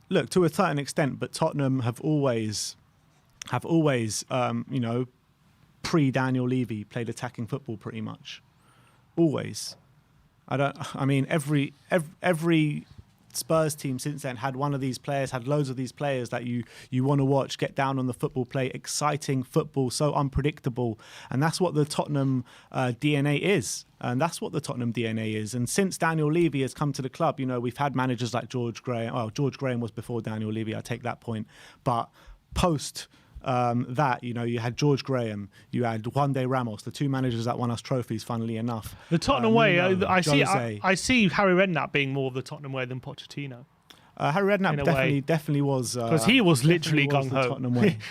look, to a certain extent. But Tottenham have always, pre Daniel Levy played attacking football pretty much. Always. Every Spurs team since then had one of these players, had loads of these players that you want to watch, get down on the football, play exciting football, so unpredictable. And that's what the Tottenham DNA is. And that's what the Tottenham DNA is. And since Daniel Levy has come to the club, you know, we've had managers like George Graham. Well, George Graham was before Daniel Levy, I take that point. But post that, you know, you had George Graham, you had Juan de Ramos, the two managers that won us trophies, funnily enough. The Tottenham way, Nuno, I Jose. see Harry Redknapp being more of the Tottenham way than Pochettino. Harry Redknapp definitely was, because he was literally gung ho.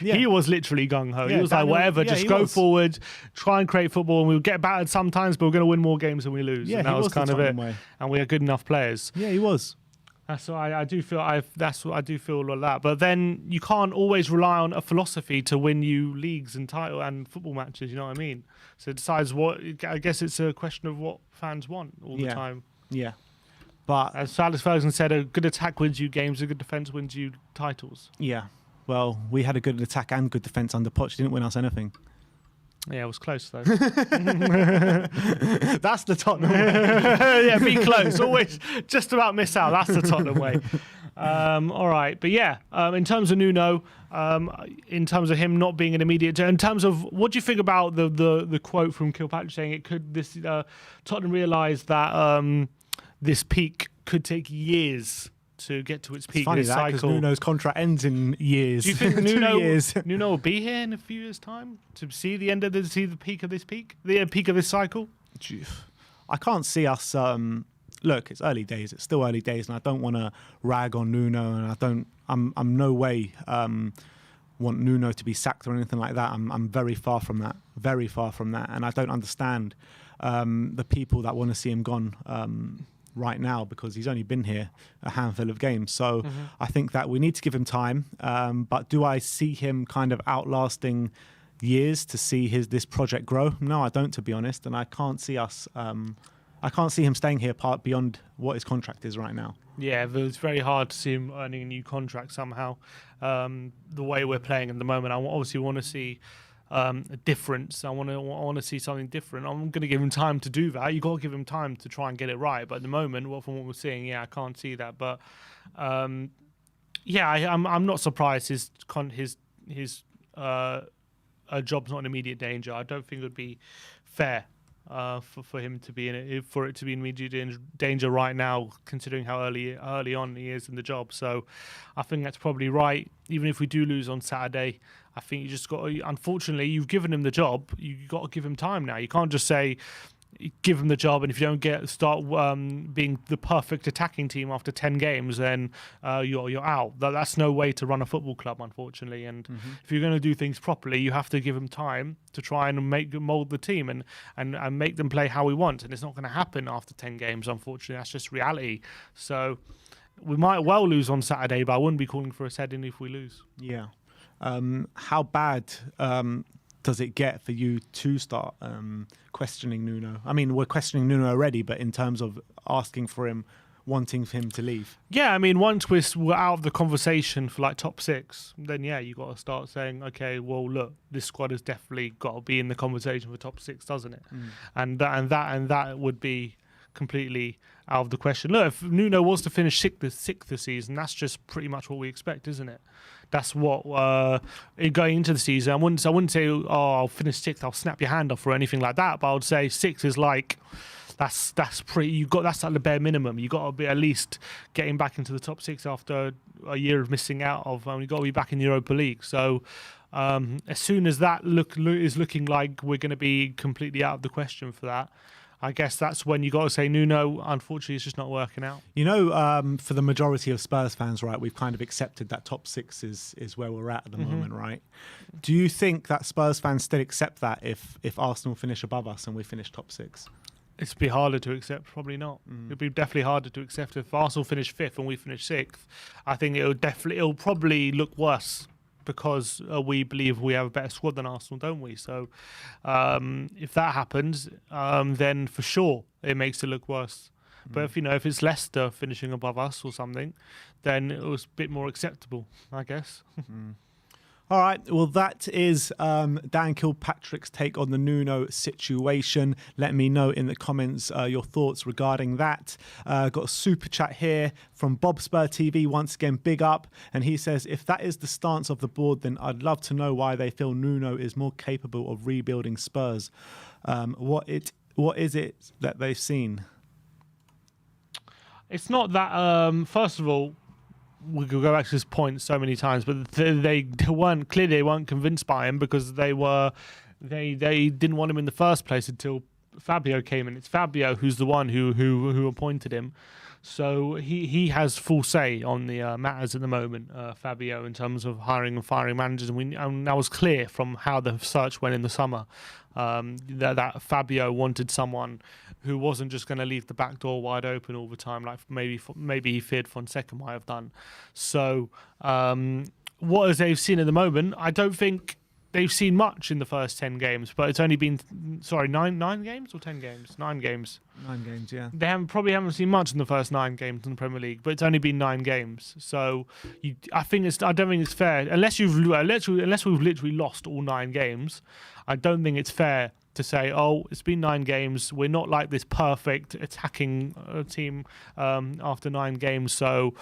He was literally gung ho. He was like, whatever, just go forward, try and create football, and we'll get battered sometimes, but we're going to win more games than we lose. Yeah, and that was kind of it. Way. And we had good enough players. Yeah, he was. That's what I do feel. That's what I do feel like that. But then you can't always rely on a philosophy to win you leagues and title and football matches. You know what I mean? So it decides what. I guess it's a question of what fans want all the time. Yeah. But as Alex Ferguson said, a good attack wins you games, a good defense wins you titles. Yeah. Well, we had a good attack and good defense under Poch. Didn't win us anything. Yeah, it was close though. That's the Tottenham way. Yeah, be close. Always just about miss out. That's the Tottenham way. All right. But yeah, in terms of Nuno, in terms of him not being an immediate, in terms of what do you think about the quote from Kilpatrick saying it could, this Tottenham realised that this peak could take years to get to its peak. It's funny this that because cycle. Nuno's contract ends in years. Do you think 2 years? Nuno will be here in a few years' time to see the end of the peak of this peak, the peak of this cycle? I can't see us. Look, it's early days. It's still early days, and I don't want to rag on Nuno, and I'm no way want Nuno to be sacked or anything like that. I'm very far from that. Very far from that, and I don't understand the people that want to see him gone. Right now, because he's only been here a handful of games. So I think that we need to give him time. But do I see him kind of outlasting years to see this project grow? No, I don't, to be honest. And I can't see us. I can't see him staying here beyond what his contract is right now. Yeah, it's very hard to see him earning a new contract somehow. The way we're playing at the moment, I obviously want to see a difference. I want to see something different. I'm going to give him time to do that. You got to give him time to try and get it right. But at the moment, from what we're seeing, I can't see that. But I'm not surprised his job's not in immediate danger. I don't think it would be fair for him to be in immediate danger right now, considering how early on he is in the job. So I think that's probably right. Even if we do lose on Saturday, I think you just got to, unfortunately, you've given him the job. You got to give him time now. You can't just say, give him the job, and if you don't start being the perfect attacking team after 10 games, then you're out. That's no way to run a football club, unfortunately. And if you're going to do things properly, you have to give him time to try and mold the team and make them play how we want. And it's not going to happen after 10 games, unfortunately. That's just reality. So we might well lose on Saturday, but I wouldn't be calling for a set-in if we lose. Yeah. How bad does it get for you to start questioning Nuno? I mean, we're questioning Nuno already, but in terms of asking for him, wanting him to leave. Yeah, I mean, once we're out of the conversation for like top 6, then you got to start saying, okay, well, look, this squad has definitely got to be in the conversation for top 6, doesn't it? And that would be completely out of the question. Look, if Nuno was to finish sixth this season, that's just pretty much what we expect, isn't it? That's what going into the season. I wouldn't say, oh, I'll finish 6th, I'll snap your hand off or anything like that. But I would say 6 is like that's pretty. That's like the bare minimum. You got to be at least getting back into the top 6 after a year of missing out of. You got to be back in the Europa League. So as soon as that is looking like we're going to be completely out of the question for that, I guess that's when you got to say, Nuno, unfortunately, it's just not working out. You know, for the majority of Spurs fans, right, we've kind of accepted that top 6 is where we're at the moment, right? Do you think that Spurs fans still accept that if Arsenal finish above us and we finish top 6? It'd be harder to accept, probably not. It'd be definitely harder to accept if Arsenal finish 5th and we finish 6th. I think it'll probably look worse, because we believe we have a better squad than Arsenal, don't we? So if that happens, then for sure it makes it look worse. But if it's Leicester finishing above us or something, then it was a bit more acceptable, I guess. All right, well, that is Dan Kilpatrick's take on the Nuno situation. Let me know in the comments your thoughts regarding that. Got a super chat here from Bob Spur TV, once again, big up. And he says, if that is the stance of the board, then I'd love to know why they feel Nuno is more capable of rebuilding Spurs. What is it that they've seen? It's not that, first of all, we could go back to this point so many times, but they weren't convinced by him because they didn't want him in the first place until Fabio came in. It's Fabio who's the one who appointed him, so he has full say on the matters at the moment. Fabio, in terms of hiring and firing managers, and that was clear from how the search went in the summer. That Fabio wanted someone who wasn't just going to leave the back door wide open all the time, like maybe he feared Fonseca might have done. So what as they've seen at the moment, I don't think they've seen much in the first 10 games, but it's only been, nine games or 10 games? 9 games. 9 games, yeah. They probably haven't seen much in the first 9 games in the Premier League, but it's only been 9 games. So I don't think it's fair unless we've literally lost all 9 games. I don't think it's fair to say, oh, it's been 9 games. We're not like this perfect attacking team after 9 games, so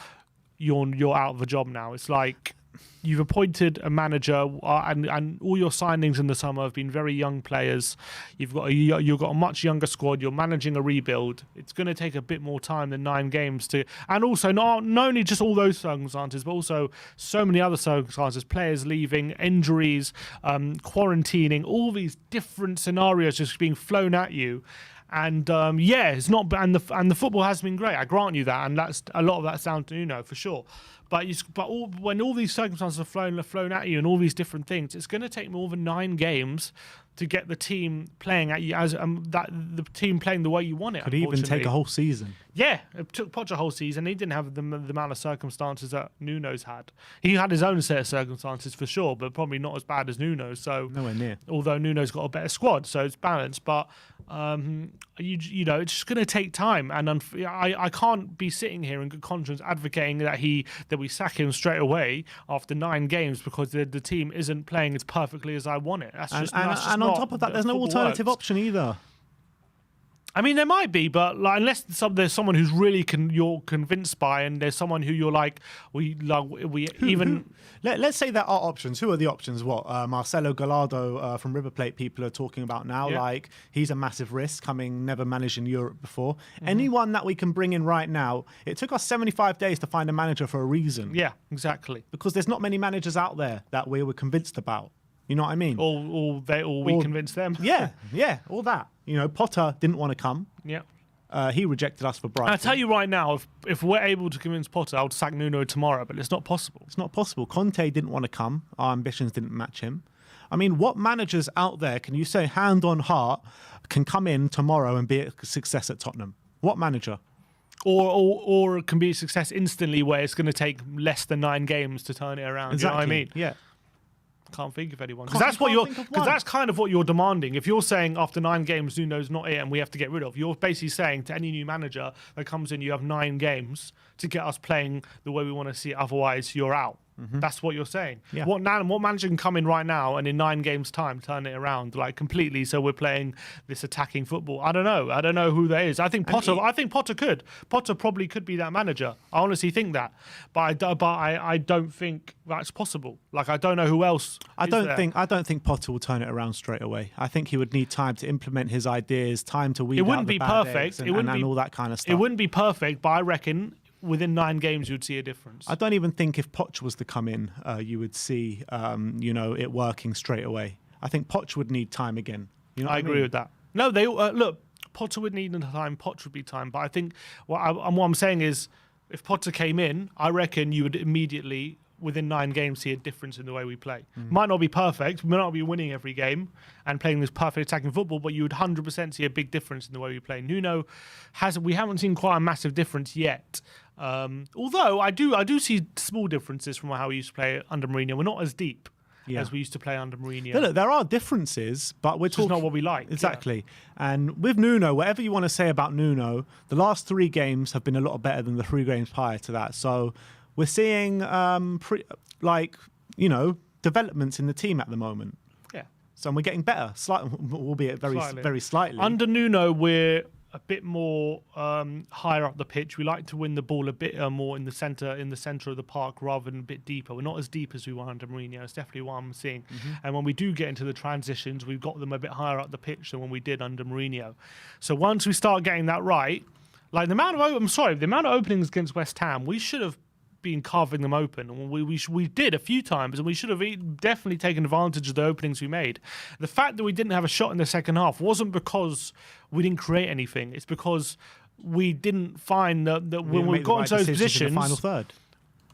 you're out of a job now. It's like you've appointed a manager, and all your signings in the summer have been very young players. You've got a much younger squad. You're managing a rebuild. It's going to take a bit more time than 9 games to, and also not only just all those circumstances, but also so many other circumstances: players leaving, injuries, quarantining, all these different scenarios just being flown at you. And it's not, and the football has been great. I grant you that, and that's a lot of that's down to Nuno for sure. But when all these circumstances are flown at you and all these different things, it's going to take more than 9 games to get the team playing at you as the team playing the way you want it. Could even take a whole season. Yeah, it took Poch a whole season. He didn't have the amount of circumstances that Nuno's had. He had his own set of circumstances for sure, but probably not as bad as Nuno's. So nowhere near. Although Nuno's got a better squad, so it's balanced. But you know, it's just going to take time, and I can't be sitting here in good conscience advocating that we sack him straight away after 9 games because the team isn't playing as perfectly as I want it. And on top of that, there's no alternative option either. I mean, there might be, but like, unless there's someone who's really you're convinced by, and there's someone who you're like, Let's say there are options. Who are the options? What Marcelo Gallardo from River Plate people are talking about now. Yeah. Like, he's a massive risk, never managed in Europe before. Anyone that we can bring in right now. It took us 75 days to find a manager for a reason. Yeah, exactly. Because there's not many managers out there that we were convinced about. You know what I mean? We convinced them. Yeah, all that. You know, Potter didn't want to come. Yeah. He rejected us for Brighton. I tell you right now, if we're able to convince Potter, I'll sack Nuno tomorrow, but it's not possible. It's not possible. Conte didn't want to come. Our ambitions didn't match him. I mean, what managers out there can you say, hand on heart, can come in tomorrow and be a success at Tottenham? What manager? Or it can be a success instantly where it's going to take less than 9 games to turn it around. Exactly. You know what I mean? Yeah. Can't think of anyone, because that's kind of what you're demanding. If you're saying after 9 games Nuno's not it and we have to get rid of, you're basically saying to any new manager that comes in, you have 9 games to get us playing the way we want to see it, otherwise you're out. That's what you're saying. Yeah. What manager can come in right now and in 9 games time turn it around like completely, so we're playing this attacking football? I don't know who that is. I think Potter could. Potter probably could be that manager. I honestly think that, but I don't think that's possible. Like, I don't know who else. I don't think Potter will turn it around straight away. I think he would need time to implement his ideas, time to weed out the bad eggs and all that kind of stuff. It wouldn't be perfect, but I reckon within 9 games you'd see a difference. I don't even think if Poch was to come in, you would see it working straight away. I think Poch would need time again. You know, I agree with that. No, they look. Potter would need time. Poch would be time. But I think what I'm saying is, if Potter came in, I reckon you would immediately, within 9 games, see a difference in the way we play. Might not be perfect. We might not be winning every game and playing this perfect attacking football, but you would 100% see a big difference in the way we play. Nuno we haven't seen quite a massive difference yet. Although I do see small differences from how we used to play under Mourinho. We're not as deep as we used to play under Mourinho. Look, there are differences, but we're talking not what we like. Exactly. Yeah. And with Nuno, whatever you want to say about Nuno, the last 3 games have been a lot better than the 3 games prior to that. So we're seeing developments in the team at the moment. Yeah. So we're getting better, albeit very slightly. Under Nuno, we're a bit more higher up the pitch. We like to win the ball a bit more in the center of the park rather than a bit deeper. We're not as deep as we were under Mourinho. It's definitely what I'm seeing. And when we do get into the transitions, we've got them a bit higher up the pitch than when we did under Mourinho. So once we start getting that right, like the amount of openings against West Ham, we should have been carving them open, and we did a few times, and we should have definitely taken advantage of the openings we made. The fact that we didn't have a shot in the second half wasn't because we didn't create anything. It's because we didn't find that when we got into those positions, in the final third.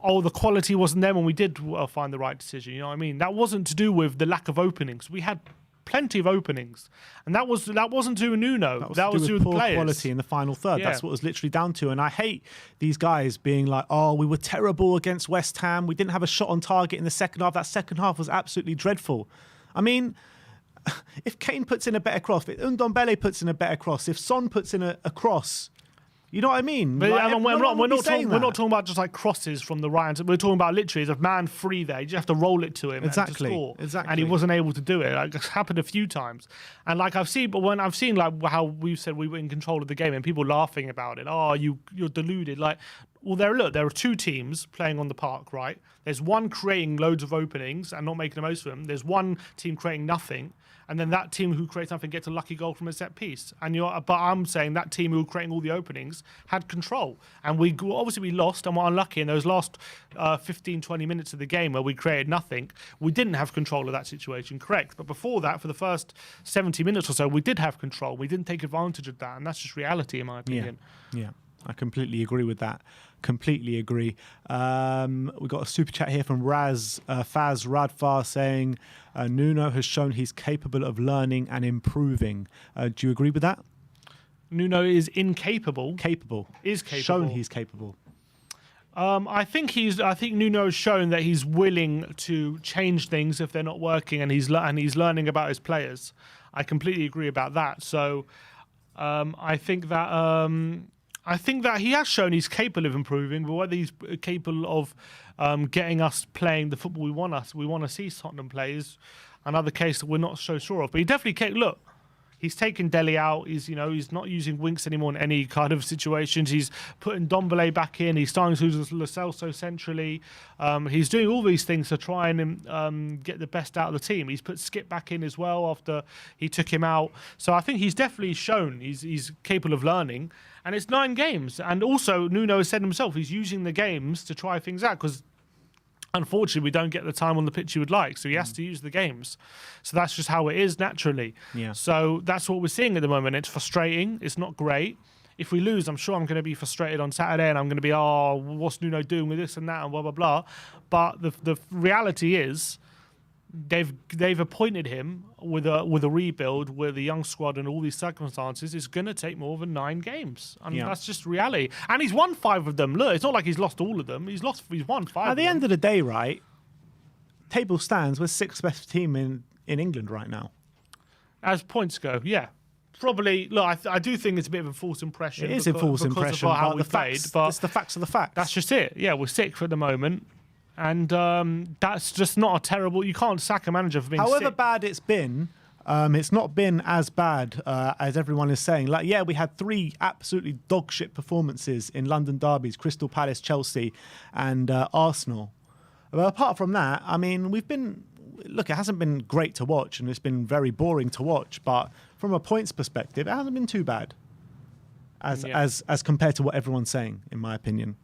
Oh, the quality wasn't there when we did find the right decision. You know what I mean? That wasn't to do with the lack of openings. We had plenty of openings, and that wasn't to Nuno. That was to do with poor the players. Quality in the final third. Yeah. That's what it was literally down to. And I hate these guys being like, "Oh, we were terrible against West Ham. We didn't have a shot on target in the second half. That second half was absolutely dreadful." I mean, if Kane puts in a better cross, if Ndombele puts in a better cross, if Son puts in a cross. You know what I mean? But Like, we're not talking that. about just like crosses from the right. We're talking about literally there's a man free there. You just have to roll it to him and to score. Exactly. And he wasn't able to do it. Like, it's happened a few times. And like when I've seen like how we've said we were in control of the game and people laughing about it. Oh, you're deluded. Like, well, there are two teams playing on the park, right? There's one creating loads of openings and not making the most of them. There's one team creating nothing. And then that team who creates nothing gets a lucky goal from a set piece. But I'm saying that team who were creating all the openings had control. And we lost and were unlucky in those last 15, 20 minutes of the game where we created nothing. We didn't have control of that situation, correct. But before that, for the first 70 minutes or so, we did have control. We didn't take advantage of that. And that's just reality, in my opinion. Yeah. I completely agree with that. Completely agree. We got a super chat here from Faz Radfar saying Nuno has shown he's capable of learning and improving. Do you agree with that? Nuno is incapable. Capable. Is capable. Shown he's capable. I think Nuno has shown that he's willing to change things if they're not working, and he's learning about his players. I completely agree about that. So I think that he has shown he's capable of improving, but whether he's capable of getting us playing the football we want to see Tottenham play is another case that we're not so sure of. But he definitely can. Look, he's taken Dele out. He's not using Winks anymore in any kind of situations. He's putting Ndombele back in. He's starting to use Lo Celso centrally. He's doing all these things to try and get the best out of the team. He's put Skip back in as well after he took him out. So I think he's definitely shown he's capable of learning. And it's 9 games. And also, Nuno has said himself, he's using the games to try things out because, unfortunately, we don't get the time on the pitch he would like. So he has to use the games. So that's just how it is naturally. Yeah. So that's what we're seeing at the moment. It's frustrating. It's not great. If we lose, I'm sure I'm going to be frustrated on Saturday and I'm going to be, what's Nuno doing with this and that and blah, blah, blah. But the reality is, they've appointed him with a rebuild with a young squad and all these circumstances. It's going to take more than 9 games, and that's just reality. And he's won 5 of them. Look, it's not like he's lost all of them. He's won 5. At the end of the day, right? Table stands, we're 6th best team in England right now. As points go, yeah. Probably, look, I do think it's a bit of a false impression. It is a false impression, of how but we played, but it's the facts of the facts. That's just it. Yeah, we're 6th at the moment. And that's just not a terrible... You can't sack a manager for being However sick. bad it's been, it's not been as bad as everyone is saying. Like, yeah, we had 3 absolutely dog shit performances in London derbies, Crystal Palace, Chelsea and Arsenal. But apart from that, I mean, we've been... Look, it hasn't been great to watch and it's been very boring to watch. But from a points perspective, it hasn't been too bad as compared to what everyone's saying, in my opinion.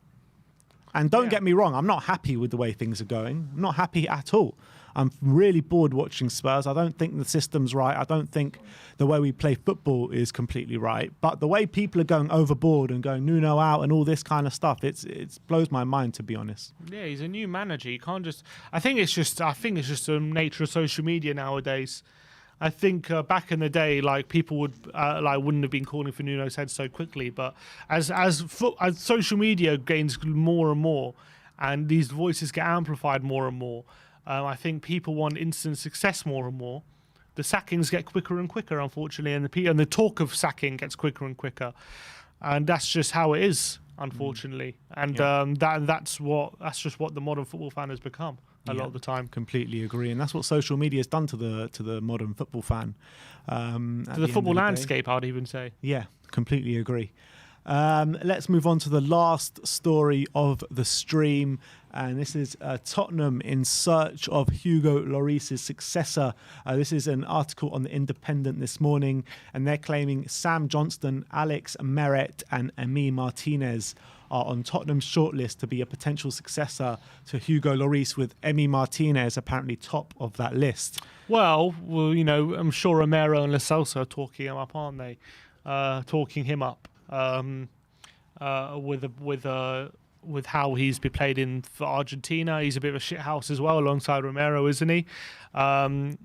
And don't get me wrong, I'm not happy with the way things are going. I'm not happy at all. I'm really bored watching Spurs. I don't think the system's right. I don't think the way we play football is completely right. But the way people are going overboard and going Nuno out and all this kind of stuff, it blows my mind, to be honest. Yeah, he's a new manager. You can't just... I think it's just the nature of social media nowadays. I think back in the day, like people wouldn't have been calling for Nuno's head so quickly. But as social media gains more and more, and these voices get amplified more and more, I think people want instant success more and more. The sackings get quicker and quicker, unfortunately, and the talk of sacking gets quicker and quicker, and that's just how it is, unfortunately. And that's just what the modern football fan has become. a lot of the time. Completely agree, and that's what social media has done to the modern football fan. To the football landscape, I'd even say. Yeah, completely agree. Let's move on to the last story of the stream, and this is Tottenham in search of Hugo Lloris's successor. This is an article on the Independent this morning, and they're claiming Sam Johnston, Alex Meret, and Emi Martinez are on Tottenham's shortlist to be a potential successor to Hugo Lloris, with Emi Martinez apparently top of that list. Well, you know, I'm sure Romero and Lo Celso are talking him up, aren't they? Talking him up. With how he's been played in for Argentina. He's a bit of a shithouse as well, alongside Romero, isn't he? And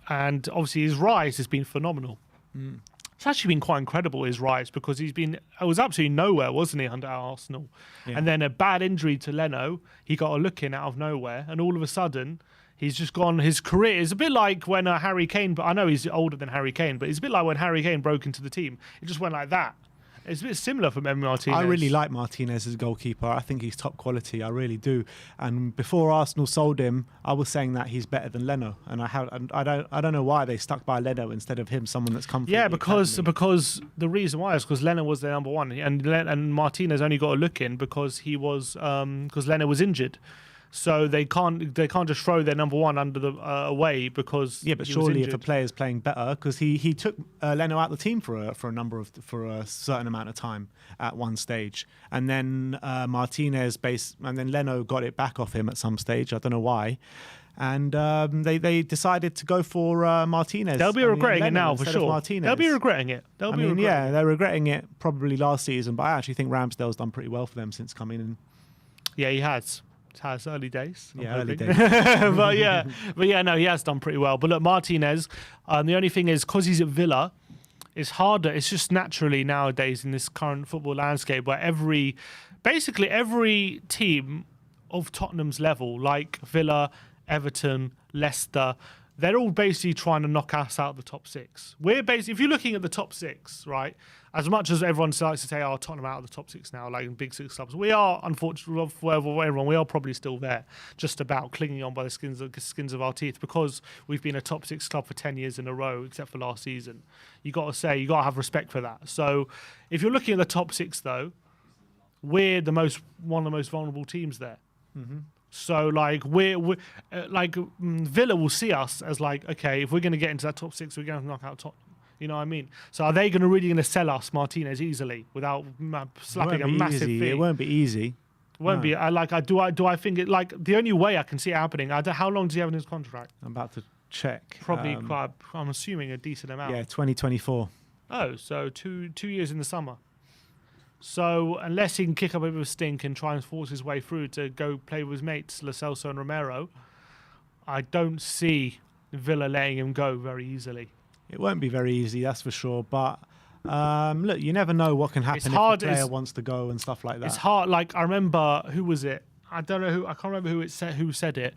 obviously his rise has been phenomenal. It's actually been quite incredible, his rise, because it was absolutely nowhere, wasn't he, under Arsenal? Yeah. And then a bad injury to Leno, he got a look in out of nowhere, and all of a sudden he's just gone. His career is a bit like when Harry Kane, but I know he's older than Harry Kane, but it's a bit like when Harry Kane broke into the team. It just went like that. It's a bit similar for Emi Martinez. I really like Martinez as a goalkeeper. I think he's top quality. I really do. And before Arsenal sold him, I was saying that he's better than Leno. And I don't know why they stuck by Leno instead of him, someone that's come from the academy. Because the reason why is because Leno was their number one, and Martinez only got a look in because because Leno was injured. So they can't just throw their number one under the away because but surely if a player's playing better, because he took Leno out the team for a certain amount of time at one stage, and then Martinez and then Leno got it back off him at some stage. I don't know why. And they decided to go for Martinez. They'll be regretting it now for sure. They'll be regretting it. They're regretting it probably last season, but I actually think Ramsdale's done pretty well for them since coming in. Yeah, he has. Has early days. Early days. but no, he has done pretty well. But look, Martinez, the only thing is, because he's at Villa, it's harder. It's just naturally nowadays in this current football landscape where basically every team of Tottenham's level, like Villa, Everton, Leicester, they're all basically trying to knock us out of the top six. If you're looking at the top six, right, as much as everyone likes to say, Tottenham out of the top six now, like in big six clubs, we are, unfortunately, for everyone, we are probably still there, just about clinging on by the skins of our teeth, because we've been a top six club for 10 years in a row, except for last season. You got to have respect for that. So if you're looking at the top six, though, we're one of the most vulnerable teams there. Mm-hmm. So Villa will see us as like, okay, if we're going to get into that top six, we're going to knock out Tottenham. You know what I mean? So are they really going to sell us Martinez easily without slapping a massive fee? It won't be easy. It won't be. Do I think it, like, the only way I can see it happening, how long does he have in his contract? I'm about to check. Probably quite, I'm assuming a decent amount. Yeah, 2024. Oh, so two years in the summer. So unless he can kick up a bit of a stink and try and force his way through to go play with his mates, Lo Celso and Romero, I don't see Villa letting him go very easily. It won't be very easy, that's for sure. But look, you never know what can happen if a player wants to go and stuff like that. It's hard. Like, I remember, who was it? I don't know who. I can't remember who said it.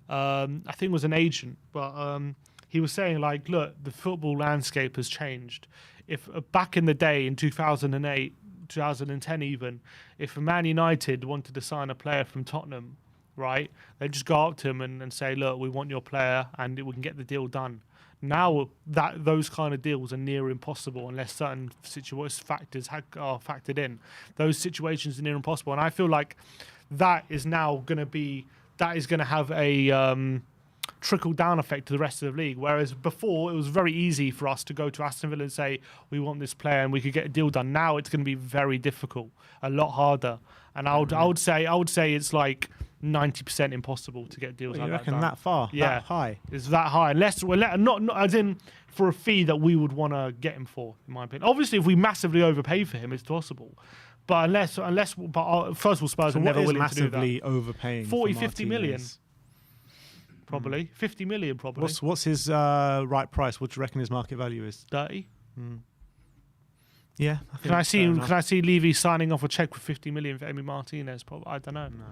I think it was an agent, but he was saying, like, look, the football landscape has changed. If back in the day, in 2008, 2010 even, if Man United wanted to sign a player from Tottenham, right, they'd just go up to him and say, look, we want your player and we can get the deal done. Now those kind of deals are near impossible unless certain factors are factored in. Those situations are near impossible, and I feel like that is now going to have a trickle down effect to the rest of the league. Whereas before it was very easy for us to go to Aston Villa and say we want this player and we could get a deal done. Now it's going to be very difficult, a lot harder, and I would say it's like 90% impossible to get deals like that. You reckon that far? Yeah, that high? It's that high. Unless not as in for a fee that we would want to get him for, in my opinion. Obviously, if we massively overpay for him, it's possible. But first of all, Spurs are never willing to do that. Massively overpaying? 40, 50 million. Probably 50 million. Probably. What's his right price? What do you reckon his market value is? 30. Yeah. Can I see Levy signing off a check for 50 million for Emi Martinez? Probably. I don't know. No.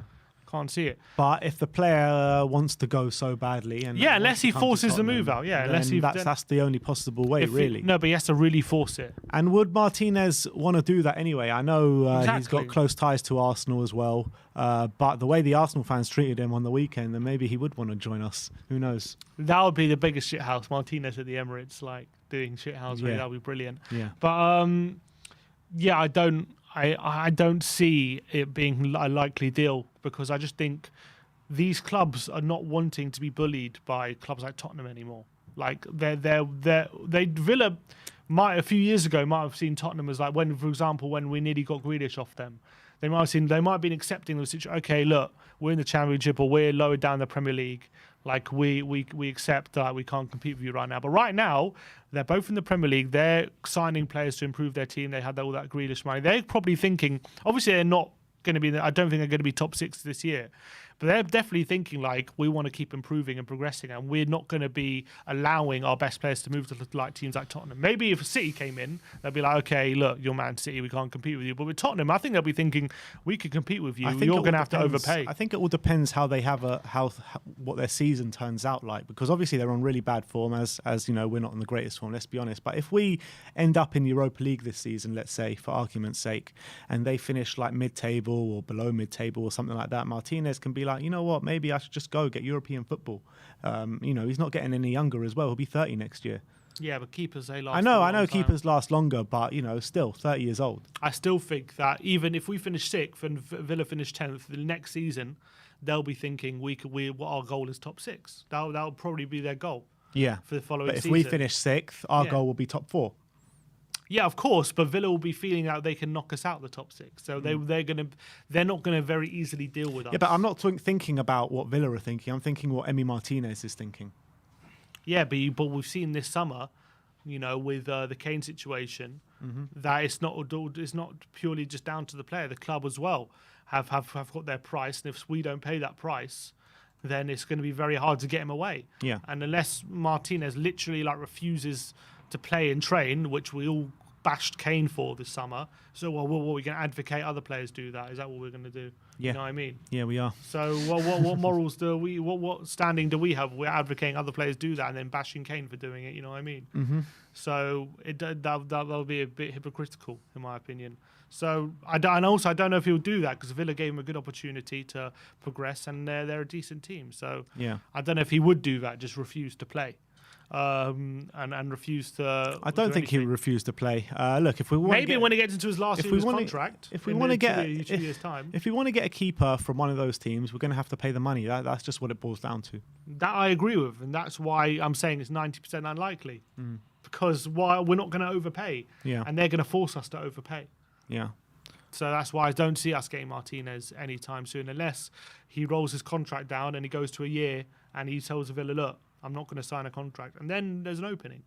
Can't see it. But if the player wants to go so badly, and Yeah, wants unless to he come to forces the Tottenham, move out. Yeah, then unless he that's the only possible way, really. No, but he has to really force it. And would Martinez want to do that anyway? I know he's Exactly. got close ties to Arsenal as well. But the way the Arsenal fans treated him on the weekend, then maybe he would want to join us. Who knows? That would be the biggest shithouse. Martinez at the Emirates, like doing shithouse. Yeah. That would be brilliant. Yeah. But yeah, I don't see it being a likely deal because I just think these clubs are not wanting to be bullied by clubs like Tottenham anymore. Like Villa might a few years ago might have seen Tottenham as like when, for example, when we nearly got Grealish off them. They might have been accepting the situation. Okay, look, we're in the Championship or we're lower down the Premier League. Like we accept that we can't compete with you right now. But right now, they're both in the Premier League. They're signing players to improve their team. They had all that Grealish money. They're probably thinking, obviously they're not going to be, I don't think they're going to be top 6 this year. But they're definitely thinking like we want to keep improving and progressing, and we're not going to be allowing our best players to move to like teams like Tottenham. Maybe if City came in, they'd be like, okay, look, you're Man City, we can't compete with you. But with Tottenham, I think they'll be thinking we could compete with you. You're going to have to overpay. I think it all depends how they have what their season turns out like, because obviously they're on really bad form. As you know, we're not in the greatest form. Let's be honest. But if we end up in Europa League this season, let's say for argument's sake, and they finish like mid-table or below mid-table or something like that, Martinez can be like, you know what, maybe I should just go get European football. You know, he's not getting any younger as well. He'll be 30 next year. Yeah, but keepers, they last. I know keepers last longer, but you know, still 30 years old. I still think that even if we finish 6th and Villa finish 10th, the next season they'll be thinking what our goal is top 6. That'll probably be their goal. Yeah, for the following but if season. we finish 6th, our goal will be top 4. Yeah, of course, but Villa will be feeling that they can knock us out the top 6, so they're not gonna very easily deal with us. Yeah, but I'm not thinking about what Villa are thinking. I'm thinking what Emi Martinez is thinking. Yeah, but we've seen this summer, you know, with the Kane situation, that it's not purely just down to the player. The club as well have got their price, and if we don't pay that price, then it's going to be very hard to get him away. Yeah, and unless Martinez literally like refuses to play and train, which we all bashed Kane for this summer. So, what we're going to advocate other players do that? Is that what we're going to do? Yeah. You know what I mean? Yeah, we are. So, what morals do we? What standing do we have? We're advocating other players do that and then bashing Kane for doing it. You know what I mean? Mm-hmm. So that'll be a bit hypocritical, in my opinion. So, I don't know if he'll do that because Villa gave him a good opportunity to progress, and they're a decent team. So, yeah, I don't know if he would do that, just refuse to play. And refuse to. I don't think he would refuse to play. Look, if we want when he gets into his last year of his contract, if we want to get 2 years' time, if we want to get a keeper from one of those teams, we're going to have to pay the money. That's just what it boils down to. that I agree with, and that's why I'm saying it's 90% unlikely because we're not going to overpay, and they're going to force us to overpay. Yeah. So that's why I don't see us getting Martinez anytime soon, unless he rolls his contract down and he goes to a year and he tells Villa, look, I'm not going to sign a contract. And then there's an opening.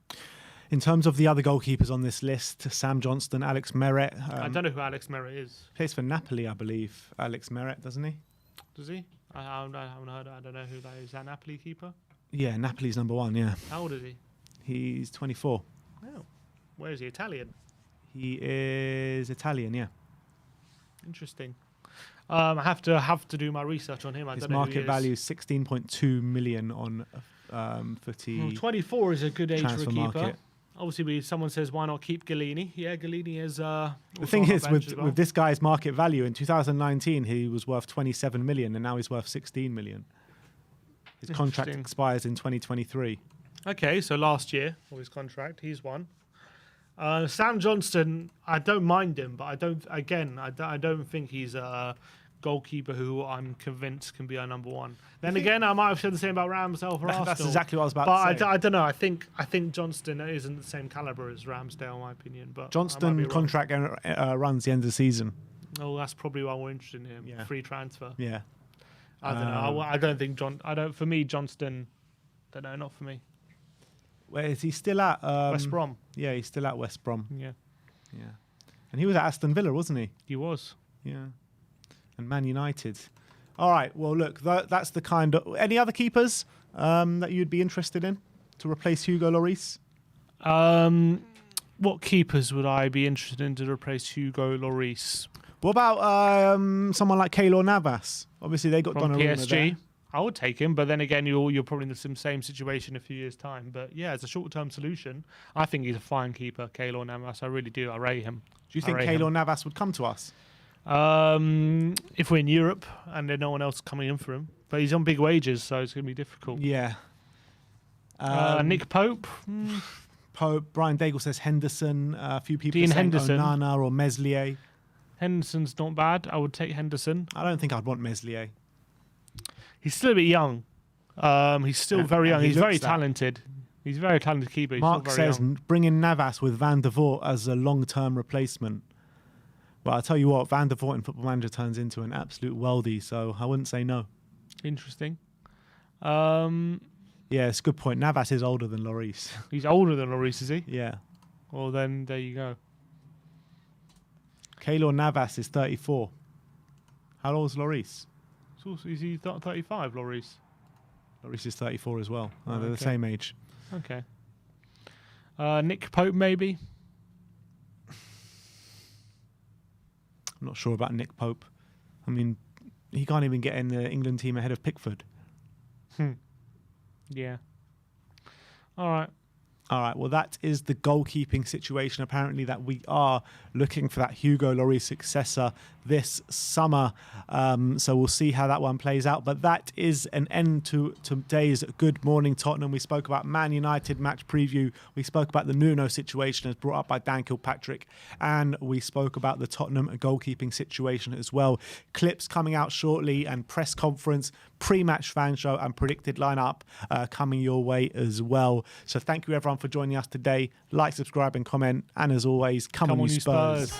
In terms of the other goalkeepers on this list, Sam Johnston, Alex Meret. I don't know who Alex Meret is. Plays for Napoli, I believe. Alex Meret, doesn't he? Does he? I haven't heard. I don't know who that is. Is that Napoli keeper? Yeah, Napoli's number 1, yeah. How old is he? He's 24. Oh. Where is he? Italian? He is Italian, yeah. Interesting. I have to do my research on him. His market value is 16.2 million on footy. 24 is a good age for a transfer keeper. market. Obviously, someone says, why not keep Galini? Yeah, Galini is... the thing is, with this guy's market value, in 2019, he was worth 27 million, and now he's worth 16 million. His contract expires in 2023. Okay, so last year, of his contract, he's one. Sam Johnston, I don't mind him, but I don't think he's a goalkeeper who I'm convinced can be our number 1. Then again, I might have said the same about Ramsdale for Arsenal. That's exactly what I was about to say. But I don't know. I think Johnston isn't the same caliber as Ramsdale, in my opinion. But Johnston contract runs the end of the season. Oh, that's probably why we're interested in him. Yeah. Free transfer. Yeah. I don't know. I don't think for me, Johnston. Don't know. Not for me. Where is he still at? West Brom. Yeah, he's still at West Brom. Yeah. Yeah. And he was at Aston Villa, wasn't he? He was. Yeah. And Man United. All right. Well, look, that's the kind of... Any other keepers that you'd be interested in to replace Hugo Lloris? What keepers would I be interested in to replace Hugo Lloris? What about someone like Keylor Navas? Obviously, they got From Donnarumma PSG. there. I would take him, but then again, you're probably in the same situation in a few years' time. But yeah, as a short-term solution, I think he's a fine keeper, Keylor Navas. I really do. I rate him. Do you think Keylor Navas would come to us? If we're in Europe and there's no one else coming in for him, but he's on big wages, so it's going to be difficult. Yeah. Nick Pope. Pope. Brian Daigle says Henderson. A few people Dean saying Henderson. Onana or Meslier. Henderson's not bad. I would take Henderson. I don't think I'd want Meslier. He's still a bit young. He's still very young. he He's looks very that. talented. He's a very talented keeper. He's Mark still very says young. bring in Navas with Van der Voort as a long-term replacement. But I'll tell you what, Van der Voort in Football Manager turns into an absolute worldie, so I wouldn't say no. Interesting. Yeah, it's a good point. Navas is older than Lloris. He's older than Lloris, is he? Yeah. Well, then there you go. Keylor Navas is 34. How old is Lloris? So is he 35, Lloris? Lloris is 34 as well. Oh, they're the Okay. same age. Okay. Nick Pope, maybe? I'm not sure about Nick Pope. I mean, he can't even get in the England team ahead of Pickford. Yeah. All right. All right, well, that is the goalkeeping situation, apparently, that we are looking for that Hugo Lloris successor this summer. So we'll see how that one plays out. But that is an end to today's Good Morning Tottenham. We spoke about Man United match preview. We spoke about the Nuno situation as brought up by Dan Kilpatrick. And we spoke about the Tottenham goalkeeping situation as well. Clips coming out shortly and press conference, pre-match fan show and predicted lineup coming your way as well. So thank you, everyone, for joining us today. Like, subscribe and comment. And as always, come on, you Spurs.